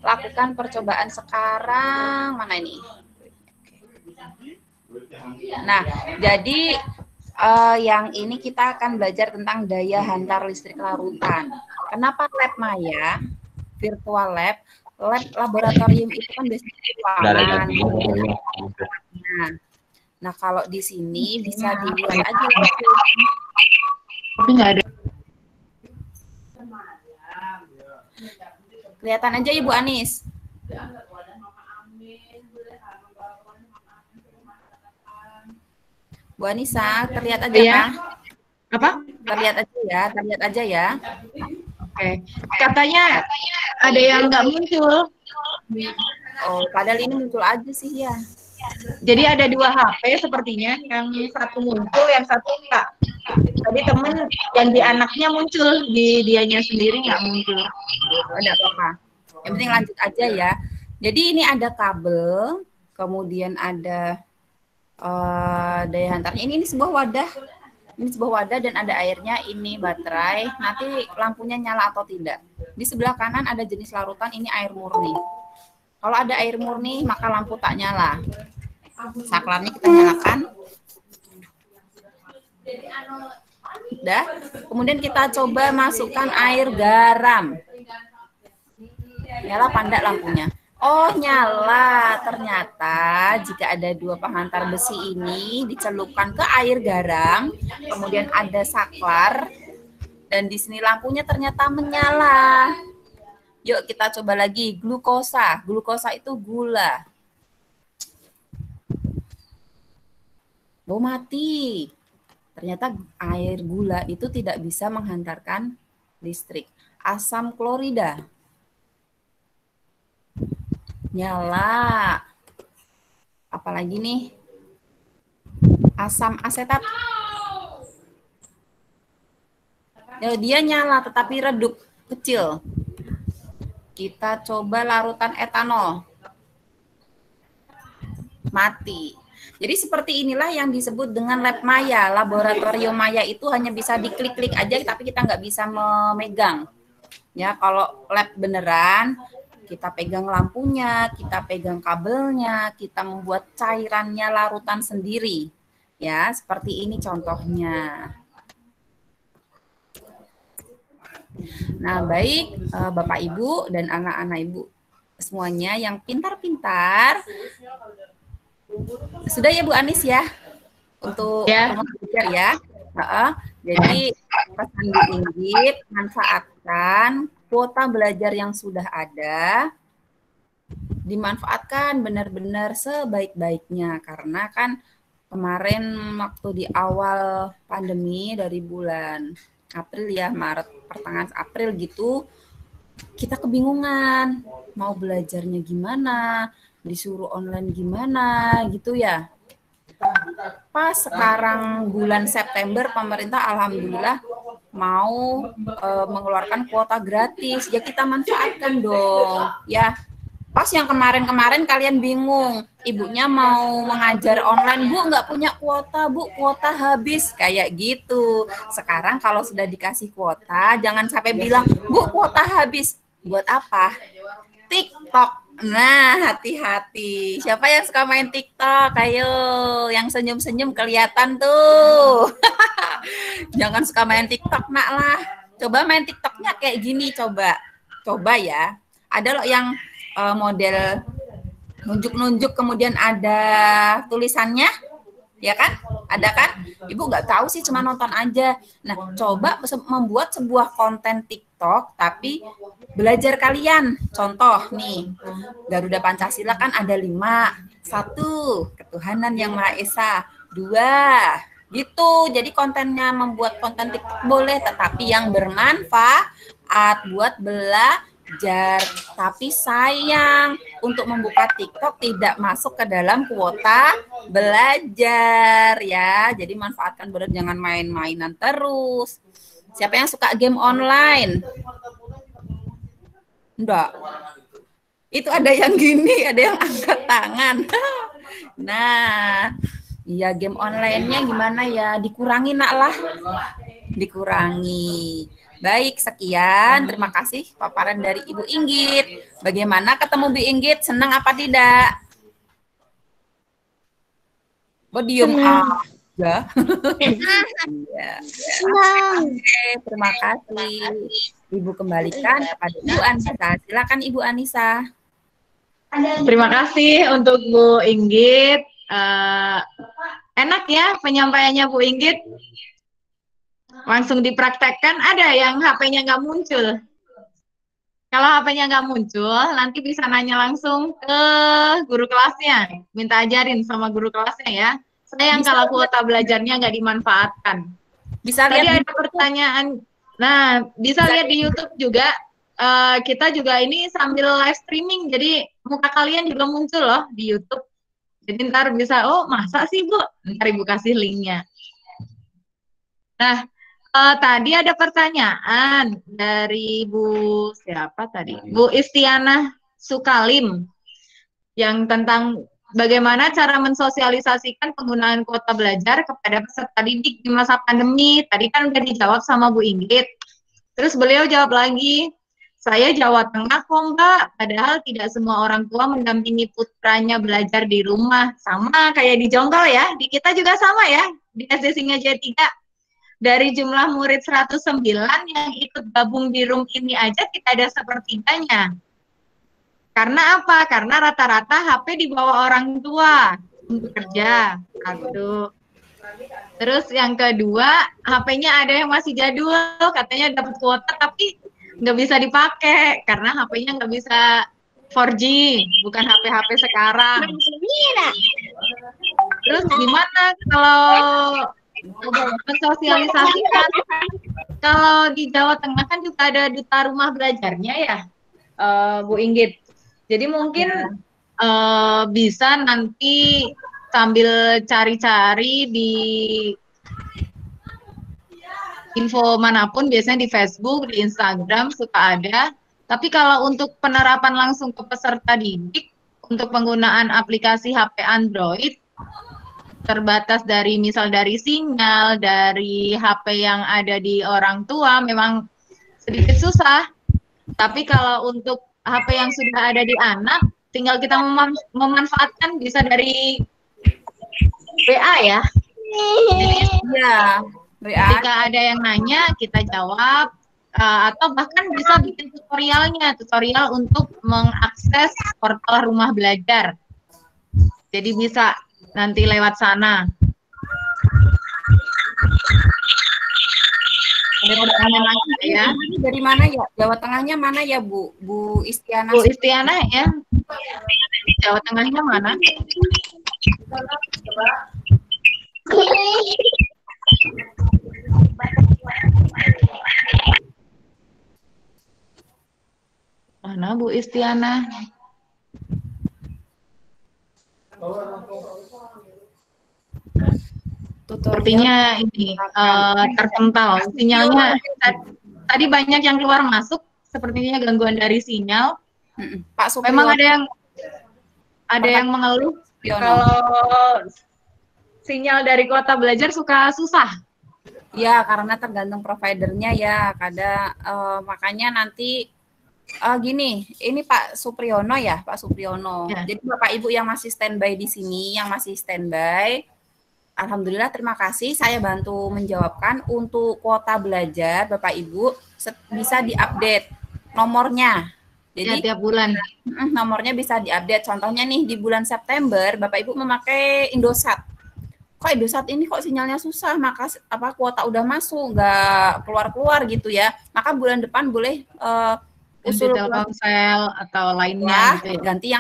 Lakukan percobaan sekarang. Mana ini? Nah, jadi yang ini kita akan belajar tentang daya hantar listrik larutan. Kenapa lab Maya, virtual lab, laboratorium itu kan biasanya ruangan. Nah, kalau di sini bisa dibuat aja. Tapi nggak ada. Kelihatan aja Ibu Anis. Bu Anissa, terlihat aja Iya. Kak? Apa? Terlihat aja ya. Oke. Katanya ada yang nggak muncul. Oh, padahal ini muncul aja sih ya. Jadi ada dua HP sepertinya, yang satu muncul, yang satu enggak. Tadi temen janji anaknya muncul, di dianya sendiri nggak muncul. Ada apa-apa. Yang penting lanjut aja ya. Jadi ini ada kabel, kemudian ada daya hantarnya. Ini sebuah wadah. Ini sebuah wadah dan ada airnya. Ini baterai. Nanti lampunya nyala atau tidak. Di sebelah kanan ada jenis larutan. Ini air murni. Kalau ada air murni maka lampu tak nyala. Saklarnya kita nyalakan. Udah. Kemudian kita coba masukkan air garam. Nyala apa enggak lampunya? Oh, nyala. Ternyata jika ada dua penghantar besi ini dicelupkan ke air garam, kemudian ada saklar, dan di sini lampunya ternyata menyala. Yuk kita coba lagi, glukosa. Glukosa itu gula. Oh, mati. Ternyata air gula itu tidak bisa menghantarkan listrik. Asam klorida. Nyala. Apalagi nih? Asam asetat. Ya, dia nyala tetapi redup, kecil. Kita coba larutan etanol. Mati. Jadi seperti inilah yang disebut dengan lab Maya. Laboratorium Maya itu hanya bisa diklik-klik aja, tapi kita nggak bisa memegang. Ya, kalau lab beneran, kita pegang lampunya, kita pegang kabelnya, kita membuat cairannya larutan sendiri. Ya, seperti ini contohnya. Nah, baik Bapak Ibu dan anak-anak Ibu semuanya yang pintar-pintar. Sudah ya Bu Anis ya? Untuk belajar ya. Jadi pesan Bu Inggit, manfaatkan kuota belajar yang sudah ada, dimanfaatkan benar-benar sebaik-baiknya, karena kan kemarin waktu di awal pandemi dari bulan April ya, Maret, pertengahan April gitu, kita kebingungan mau belajarnya gimana, disuruh online gimana gitu ya. Pas sekarang bulan September pemerintah alhamdulillah mau mengeluarkan kuota gratis, ya kita manfaatkan dong ya. Pas yang kemarin-kemarin kalian bingung, ibunya mau mengajar online, Bu nggak punya kuota, Bu kuota habis, kayak gitu. Sekarang kalau sudah dikasih kuota, jangan sampai bilang, Bu kuota habis, buat apa? Tik TikTok. Nah, hati-hati. Siapa yang suka main TikTok? Ayo, yang senyum-senyum kelihatan tuh. Jangan suka main TikTok, nak lah. Coba main TikToknya kayak gini, coba. Coba ya. Ada loh yang model nunjuk-nunjuk kemudian ada tulisannya. Ya kan? Ada kan? Ibu nggak tahu sih, cuma nonton aja. Nah, coba membuat sebuah konten TikTok, tapi belajar kalian. Contoh nih, Garuda Pancasila kan ada 5. 1, ketuhanan yang Maha Esa. 2, gitu. Jadi kontennya membuat konten TikTok boleh, tetapi yang bermanfaat buat belajar. Tapi sayang, untuk membuka TikTok tidak masuk ke dalam kuota belajar ya. Jadi manfaatkan benar, jangan main-mainan terus. Siapa yang suka game online? Enggak. Itu ada yang gini, ada yang angkat tangan. Nah, iya game online-nya gimana ya? Dikurangi nak lah. Dikurangi. Baik, sekian. Terima kasih paparan dari Ibu Inggit. Bagaimana ketemu Bu Inggit? Senang apa tidak? Oh, diem aja. Ya. Oke, terima kasih. Ibu kembalikan kepada Ibu Anissa. Silakan Ibu Anissa. Terima kasih untuk Bu Inggit. Enak ya penyampaiannya Bu Inggit. Langsung dipraktekkan. Ada yang HP-nya nggak muncul. Kalau HP-nya nggak muncul, nanti bisa nanya langsung ke guru kelasnya. Minta ajarin sama guru kelasnya ya. Sayang kalau kuota belajarnya nggak dimanfaatkan. Bisa Tadi lihat ada pertanyaan. Nah, bisa lihat di YouTube juga. Kita juga ini sambil live streaming, jadi muka kalian juga muncul loh di YouTube. Jadi ntar bisa, oh masa sih Bu? Ntar Ibu kasih linknya. Nah, tadi ada pertanyaan dari Bu siapa tadi? Bu Istianah Sukalim yang tentang bagaimana cara mensosialisasikan penggunaan kuota belajar kepada peserta didik di masa pandemi. Tadi kan udah dijawab sama Bu Inggit. Terus beliau jawab lagi, saya Jawa Tengah kok Mbak, padahal tidak semua orang tua mendampingi putranya belajar di rumah. Sama kayak di Jonggol ya, di kita juga sama ya, di SD Singajaya 3. Dari jumlah murid 109 yang ikut gabung di room ini aja kita ada sepertiganya. Karena apa? Karena rata-rata HP dibawa orang tua untuk kerja. Satu. Terus yang kedua, HP-nya ada yang masih jadul, katanya dapat kuota tapi nggak bisa dipakai karena HP-nya nggak bisa 4G, bukan HP-HP sekarang. Terus gimana kalau mensosialisasikan? Kalau di Jawa Tengah kan juga ada duta rumah belajarnya ya, Bu Inggit. Jadi mungkin bisa nanti sambil cari-cari di info manapun, biasanya di Facebook, di Instagram suka ada. Tapi kalau untuk penerapan langsung ke peserta didik, untuk penggunaan aplikasi HP Android, terbatas dari misal dari sinyal, dari HP yang ada di orang tua, memang sedikit susah. Tapi kalau untuk HP yang sudah ada di anak, tinggal kita memanfaatkan bisa dari WA ya. ya. Ketika ada yang nanya, kita jawab, atau bahkan bisa bikin tutorial untuk mengakses portal rumah belajar. Jadi bisa nanti lewat sana. Ada pertanyaan lagi ya? Dari mana ya? Jawa Tengahnya mana ya Bu? Bu Istianah. Bu Istianah ya? Jawa Tengahnya mana? Mana Bu Istianah? Sepertinya ini terpental sinyalnya. Tadi banyak yang keluar masuk, sepertinya gangguan dari sinyal. Pak Supriyono. Memang ada yang mengeluh kalau sinyal dari kuota belajar suka susah. Ya, karena tergantung providernya ya. Makanya nanti Gini, ini Pak Supriyono ya, Pak Supriyono. Ya. Jadi Bapak Ibu yang masih standby di sini, yang masih standby, alhamdulillah terima kasih. Saya bantu menjawabkan untuk kuota belajar Bapak Ibu bisa diupdate nomornya. Ya, Jadi tiap bulan. nomornya bisa diupdate. Contohnya nih di bulan September Bapak Ibu memakai Indosat. Kok Indosat ini kok sinyalnya susah, maka kuota udah masuk nggak keluar-keluar gitu ya. Maka bulan depan boleh Usul Telkomsel atau lainnya gitu ya. Ganti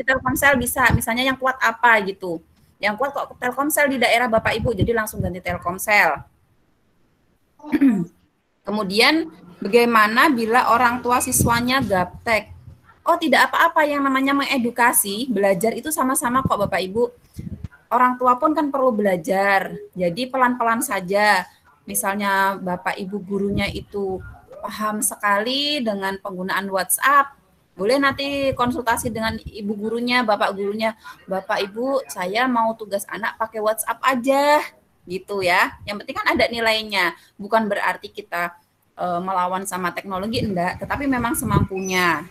Telkomsel bisa, misalnya yang kuat apa gitu. Yang kuat kok Telkomsel di daerah Bapak Ibu, jadi langsung ganti Telkomsel. Kemudian bagaimana bila orang tua siswanya gaptek? Oh, tidak apa-apa, yang namanya mengedukasi, belajar itu sama-sama kok Bapak Ibu. Orang tua pun kan perlu belajar, jadi pelan-pelan saja. Misalnya Bapak Ibu gurunya itu paham sekali dengan penggunaan WhatsApp, boleh nanti konsultasi dengan ibu gurunya, bapak gurunya. Bapak Ibu, saya mau tugas anak pakai WhatsApp aja, gitu ya. Yang penting kan ada nilainya. Bukan berarti kita melawan sama teknologi, enggak, tetapi memang semampunya.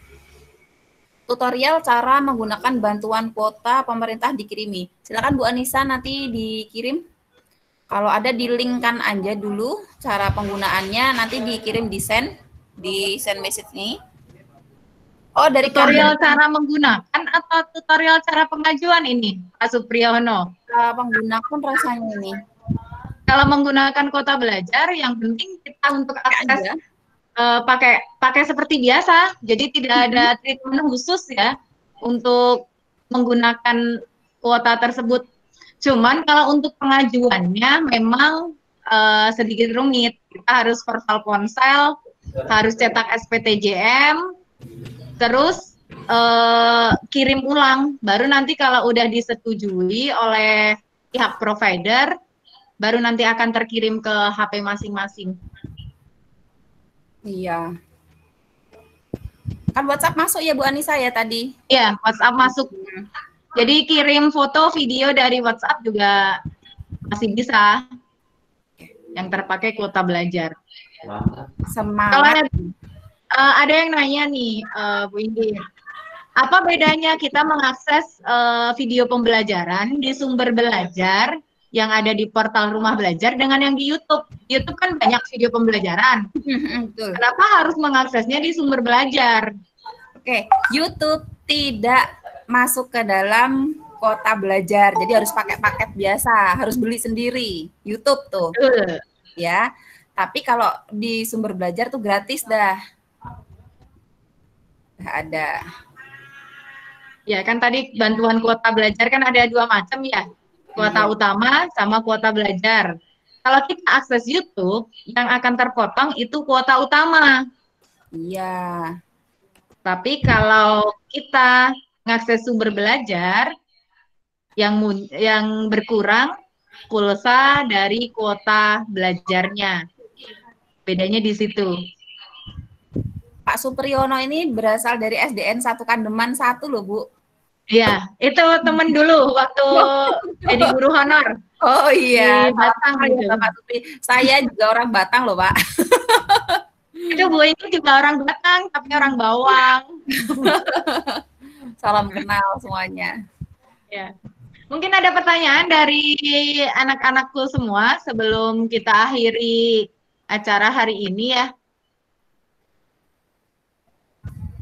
Tutorial cara menggunakan bantuan kuota pemerintah dikirimi. Silakan Bu Anissa nanti dikirim. Kalau ada di link kan aja dulu cara penggunaannya, nanti dikirim di send message nih. Oh, dari tutorial cara menggunakan atau tutorial cara pengajuan ini, Pak Supriyono? Menggunakan rasanya ini. Kalau menggunakan kuota belajar, yang penting kita untuk akses pakai seperti biasa. Jadi tidak ada treatment khusus ya untuk menggunakan kuota tersebut. Cuman kalau untuk pengajuannya memang sedikit rumit. Kita harus portal ponsel, harus cetak SPTJM, terus kirim ulang. Baru nanti kalau udah disetujui oleh pihak provider, baru nanti akan terkirim ke HP masing-masing. Iya. Kan WhatsApp masuk ya Bu Anissa ya tadi? Iya, WhatsApp masuk. Jadi kirim foto, video dari WhatsApp juga masih bisa. Yang terpakai kuota belajar. Semangat. Kalau ada yang nanya nih, Bu Indi, apa bedanya kita mengakses video pembelajaran di sumber belajar yang ada di portal Rumah Belajar dengan yang di YouTube? YouTube kan banyak video pembelajaran. Betul. Kenapa harus mengaksesnya di sumber belajar? Oke, YouTube tidak masuk ke dalam kuota belajar, jadi harus pakai paket biasa, harus beli sendiri. YouTube tuh, ya. Tapi kalau di sumber belajar tuh gratis dah, nggak ada. Ya kan tadi bantuan kuota belajar kan ada dua macam ya, kuota utama sama kuota belajar. Kalau kita akses YouTube, yang akan terpotong itu kuota utama. Iya. Tapi kalau kita mengakses sumber belajar, yang berkurang pulsa dari kuota belajarnya. Bedanya di situ. Pak Supriyono ini berasal dari SDN 1 Kandeman 1 loh, Bu. Iya, itu temen dulu waktu jadi guru honor. Oh iya, di Batang gitu. Pak Supri. Saya juga orang Batang loh, Pak. Itu Bu ini juga orang Batang, tapi orang Bawang. Salam kenal semuanya. Ya. Mungkin ada pertanyaan dari anak-anakku semua sebelum kita akhiri acara hari ini ya.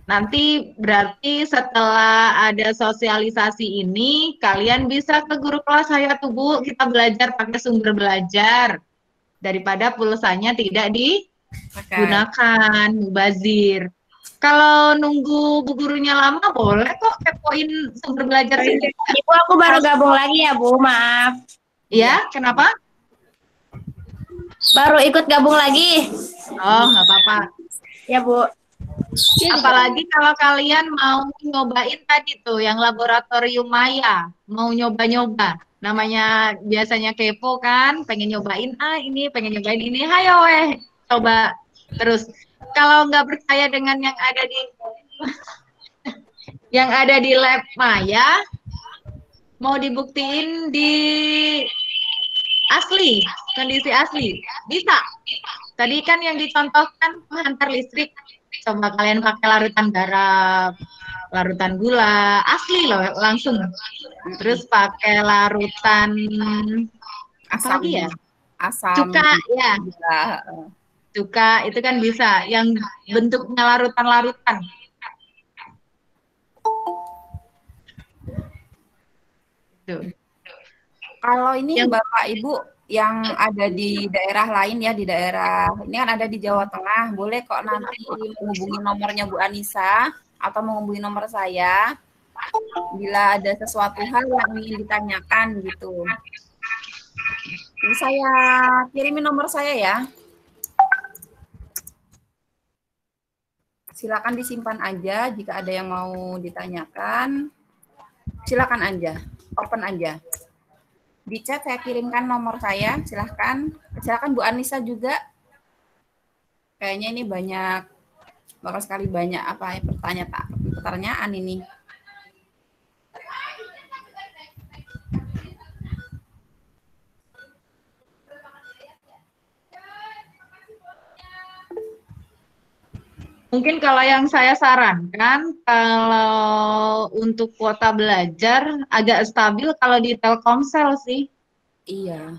Nanti berarti setelah ada sosialisasi ini, kalian bisa ke guru kelas, saya tuh Bu, kita belajar pakai sumber belajar. Daripada pulsanya tidak digunakan, mubazir. Kalau nunggu bu gurunya lama, boleh kok kepoin sumber belajar sendiri. Ibu, aku baru gabung lagi ya Bu, maaf. Ya, kenapa? Baru ikut gabung lagi. Oh, nggak apa-apa. Ya Bu. Apalagi kalau kalian mau nyobain tadi tuh yang laboratorium Maya, mau nyoba-nyoba. Namanya biasanya kepo kan, pengen nyobain ini, pengen nyobain ini, hayo weh, coba terus. Kalau nggak percaya dengan yang ada di lab Maya, mau dibuktiin di asli, kondisi asli, bisa. Tadi kan yang dicontohkan menghantar listrik. Coba kalian pakai larutan garam, larutan gula, asli loh, langsung. Terus pakai larutan apa Asam, lagi ya? asam, Cuka, ya. gula. Cuka itu kan bisa, yang bentuknya larutan-larutan. Tuh. Kalau ini Yang- Bapak Ibu yang ada di daerah lain ya, di daerah ini kan ada di Jawa Tengah, boleh kok nanti menghubungi nomornya Bu Anissa atau menghubungi nomor saya bila ada sesuatu hal yang ingin ditanyakan gitu. Jadi saya kirimin nomor saya ya. Silakan disimpan aja jika ada yang mau ditanyakan. Silakan aja, open aja. Di chat saya kirimkan nomor saya, silahkan. Silahkan Bu Anissa juga. Kayaknya ini bakal sekali banyak apa ya pertanyaan ini. Mungkin kalau yang saya sarankan, kalau untuk kuota belajar agak stabil kalau di Telkomsel sih. Iya.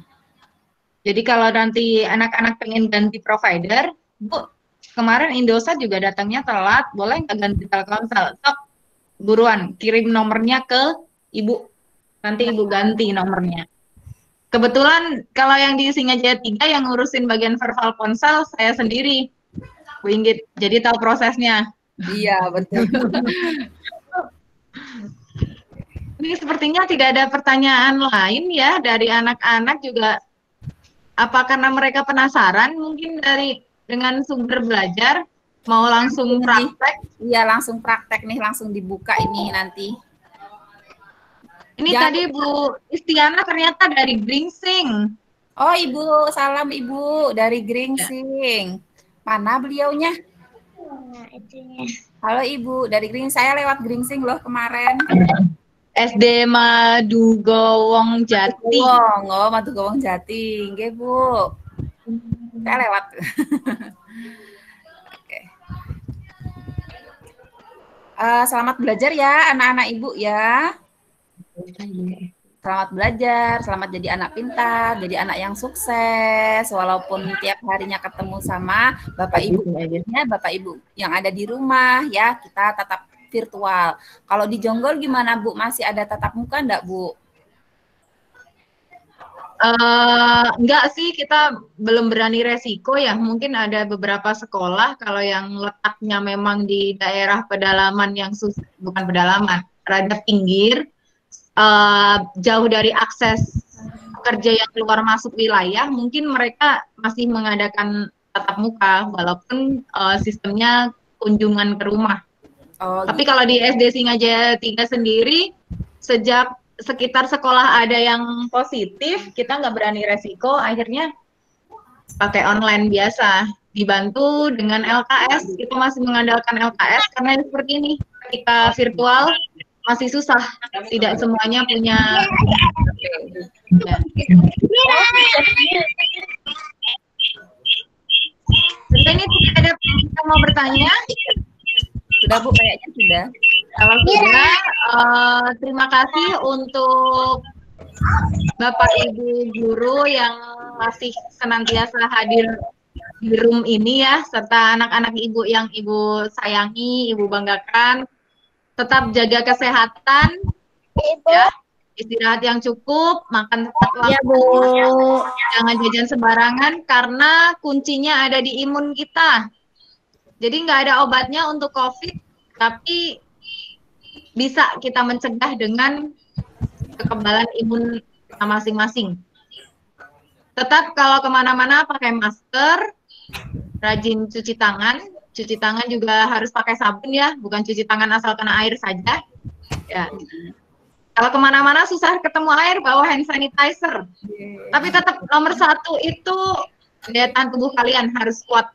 Jadi kalau nanti anak-anak pengen ganti provider, Bu, kemarin Indosat juga datangnya telat, boleh nggak ganti Telkomsel? Sok, buruan, kirim nomornya ke Ibu. Nanti Ibu ganti nomornya. Kebetulan kalau yang di Singajaya 3 yang ngurusin bagian verbal ponsel, saya sendiri. Bu Inggit, jadi tahu prosesnya. Iya, betul. Ini sepertinya tidak ada pertanyaan lain ya dari anak-anak juga. Apa karena mereka penasaran mungkin dengan sumber belajar, mau langsung praktek? Iya, langsung praktek nih, langsung dibuka ini nanti. Ini tadi Bu Istiana ternyata dari Gringsing. Oh, Ibu, salam Ibu dari Gringsing. Mana beliaunya? Halo Ibu, dari Gringsing. Saya lewat Gringsing loh kemarin. SD Madugowong Jati. Oh, Madugowong Jati. Nggih, Bu. Saya lewat. Oke. Selamat belajar ya anak-anak Ibu ya. Selamat belajar, selamat jadi anak pintar, jadi anak yang sukses, walaupun tiap harinya ketemu sama Bapak Ibu, Bapak Ibu yang ada di rumah ya, kita tetap virtual. Kalau di Jonggol gimana Bu? Masih ada tatap muka enggak Bu? Enggak sih, kita belum berani resiko ya. Mungkin ada beberapa sekolah kalau yang letaknya memang di daerah pedalaman yang bukan pedalaman, rada pinggir, jauh dari akses pekerja yang keluar masuk wilayah, mungkin mereka masih mengadakan tatap muka, walaupun sistemnya kunjungan ke rumah. Tapi kalau di SD Singajaya 3 sendiri, sejak sekitar sekolah ada yang positif, kita nggak berani resiko, akhirnya pakai online biasa, dibantu dengan LKS, kita masih mengandalkan LKS, karena seperti ini, ketika virtual, masih susah, tidak semuanya punya. Ya. Ini tidak ada yang mau bertanya? Sudah Bu, kayaknya sudah. Kalau sudah, terima kasih untuk Bapak Ibu guru yang masih senantiasa hadir di room ini ya, serta anak-anak Ibu yang Ibu sayangi, Ibu banggakan. Tetap jaga kesehatan, ya, istirahat yang cukup, makan tepat waktu, ya, Bu. Jangan jajan sembarangan karena kuncinya ada di imun kita. Jadi nggak ada obatnya untuk COVID, tapi bisa kita mencegah dengan kekebalan imun kita masing-masing. Tetap kalau kemana-mana pakai masker, rajin cuci tangan. Cuci tangan juga harus pakai sabun ya, bukan cuci tangan asal kena air saja. Ya. Kalau kemana-mana susah ketemu air, bawa hand sanitizer. Tapi tetap nomor 1 itu daya tahan tubuh kalian harus kuat.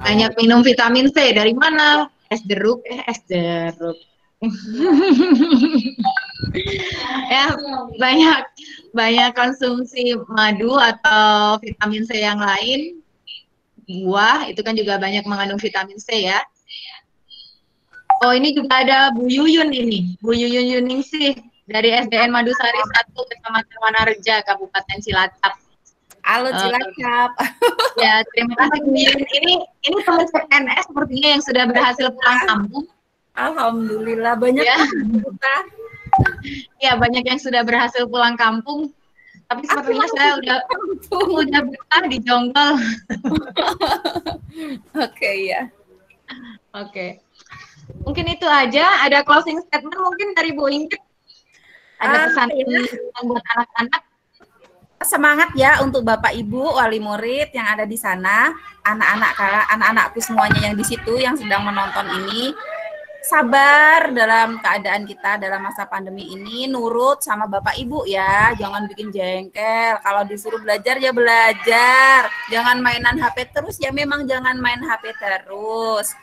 Banyak minum vitamin C. Dari mana? Es jeruk. Ya, banyak konsumsi madu atau vitamin C yang lain. buah, itu kan juga banyak mengandung vitamin C ya. Oh, ini juga ada Bu Yuyun ini, Bu Yuyun Yuningsih dari SDN Madusari 1, Kecamatan Wanareja, Kabupaten Cilacap. Halo Cilacap. Ya, terima kasih Bu Yuyun. Ini teman CPNS sepertinya yang sudah berhasil pulang kampung. Alhamdulillah banyak Ya. kita. Ya, banyak yang sudah berhasil pulang kampung. Tapi sepertinya saya udah betah di Jonggol. Oke ya. Oke. Mungkin itu aja. Ada closing statement mungkin dari Bu Ingrid. Ada pesan buat anak-anak. Semangat ya untuk Bapak Ibu wali murid yang ada di sana, anak-anakku semuanya yang di situ yang sedang menonton ini. Sabar dalam keadaan kita dalam masa pandemi ini, nurut sama Bapak Ibu ya, jangan bikin jengkel. Kalau disuruh belajar ya belajar, jangan mainan HP terus ya, memang jangan main HP terus.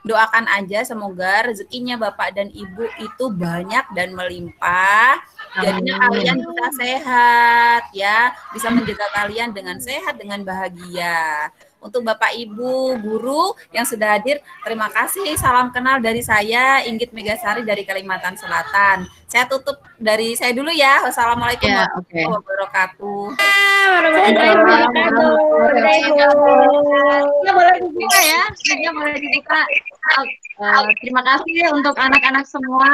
Doakan aja semoga rezekinya Bapak dan Ibu itu banyak dan melimpah. Jadinya kalian bisa sehat ya, bisa menjaga kalian dengan sehat, dengan bahagia. Untuk Bapak Ibu guru yang sudah hadir, terima kasih. Salam kenal dari saya, Inggit Megasari dari Kalimantan Selatan. Saya tutup dari saya dulu ya. Wassalamualaikum warahmatullahi wabarakatuh. Boleh dibuka ya, boleh dibuka. Terima kasih untuk anak-anak semua.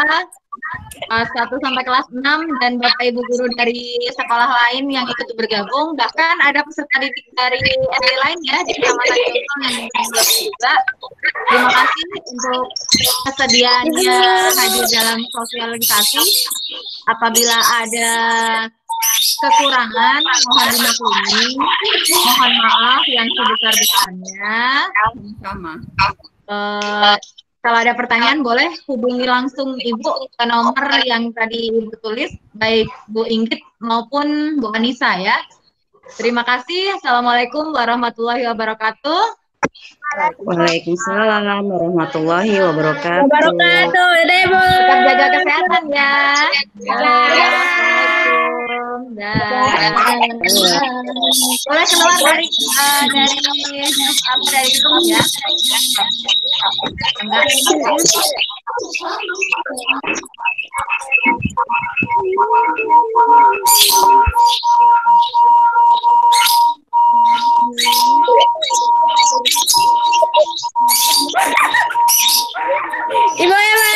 1 sampai kelas 6 dan Bapak Ibu guru dari sekolah lain yang ikut bergabung, bahkan ada peserta didik dari SD lain ya di Kecamatan Jonggol yang bergabung juga. Terima kasih untuk kesediaannya hadir dalam sosialisasi. Apabila ada kekurangan, mohon dimaklumi, mohon maaf yang sebesar-besarnya. Sama. Kalau ada pertanyaan boleh hubungi langsung Ibu ke nomor yang tadi Ibu tulis, baik Bu Inggit maupun Bu Anissa ya. Terima kasih. Assalamualaikum warahmatullahi wabarakatuh. Waalaikumsalam warahmatullahi wabarakatuh. Tetap jaga kesehatan ya. Assalamualaikum. Boleh keluar dari room ya. Ibu Ella.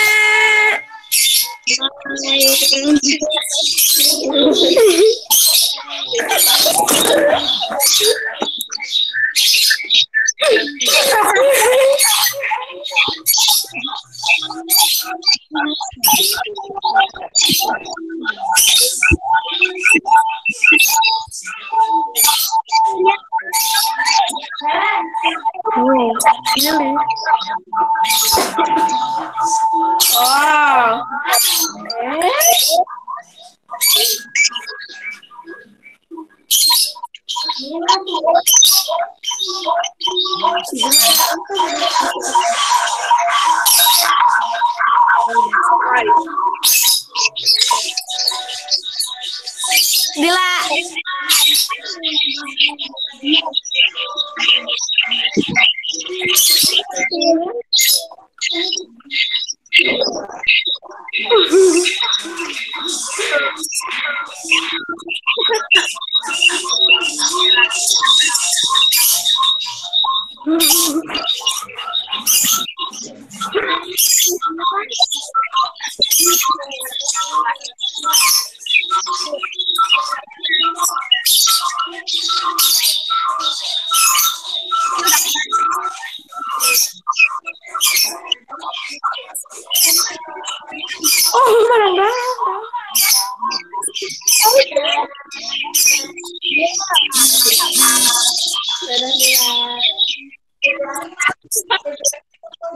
Wow. Dila.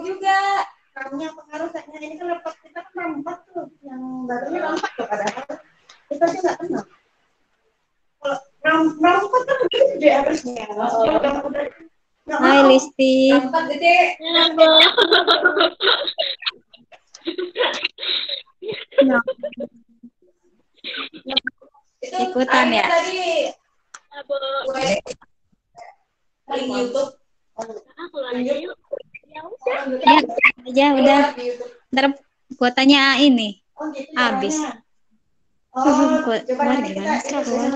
Juga kamunya pengaruh kayaknya ini kan laptop kita kan 4 tuh, yang barunya 4 tuh padahal kita sih nggak kenal. Kalau 4 kan gede harusnya. Hai Listi. 4 gede. Ikutan ya. Tadi link YouTube Ya, udah. Ntar kuotanya ini habis. Keluar gimana? Keluar.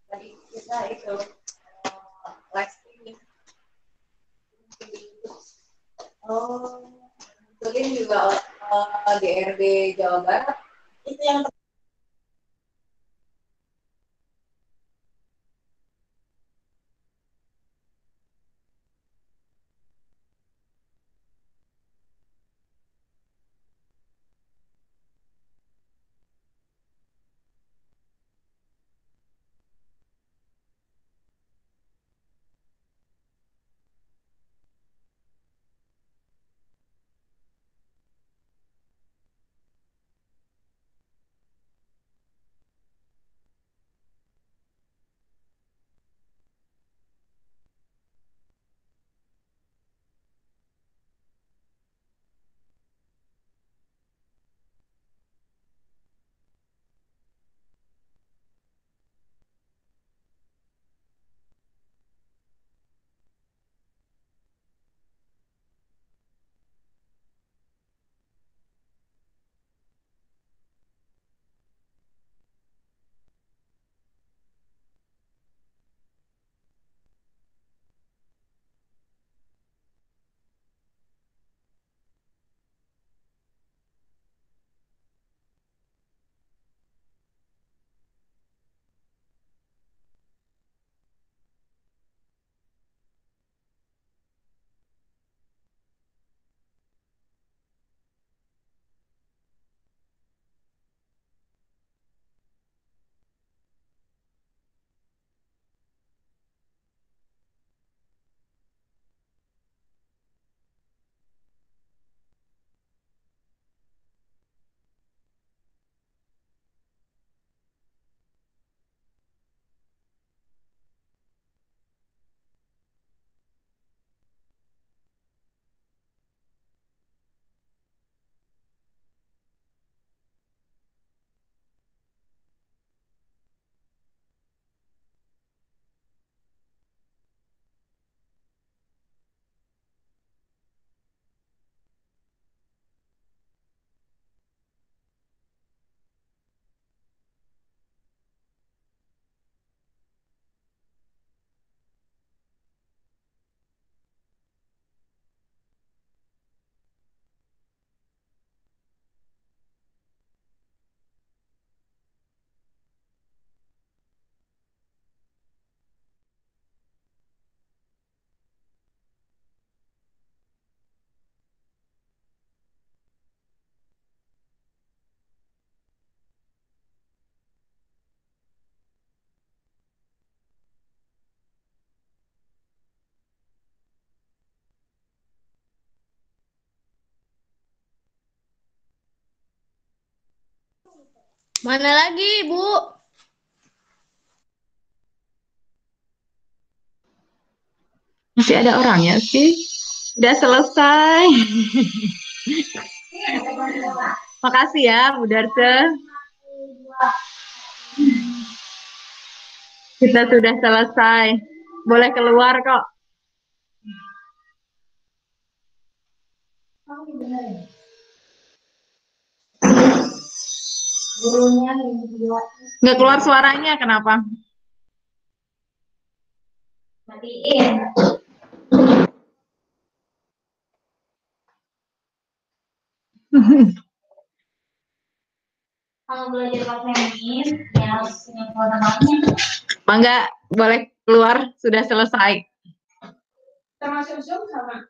Tadi kita itu live streaming. Oh, mungkin juga DRD Jawa Barat itu yang Mana lagi, Bu? Masih ada orangnya sih. Udah selesai. Makasih ya, Bu Darce. Kita sudah selesai. Boleh keluar kok. Nggak keluar suaranya, kenapa? Matiin. Kalau belajar pakai Meet, ya harus punya kuota banyak. Bangga, boleh keluar, sudah selesai. termasuk Zoom sama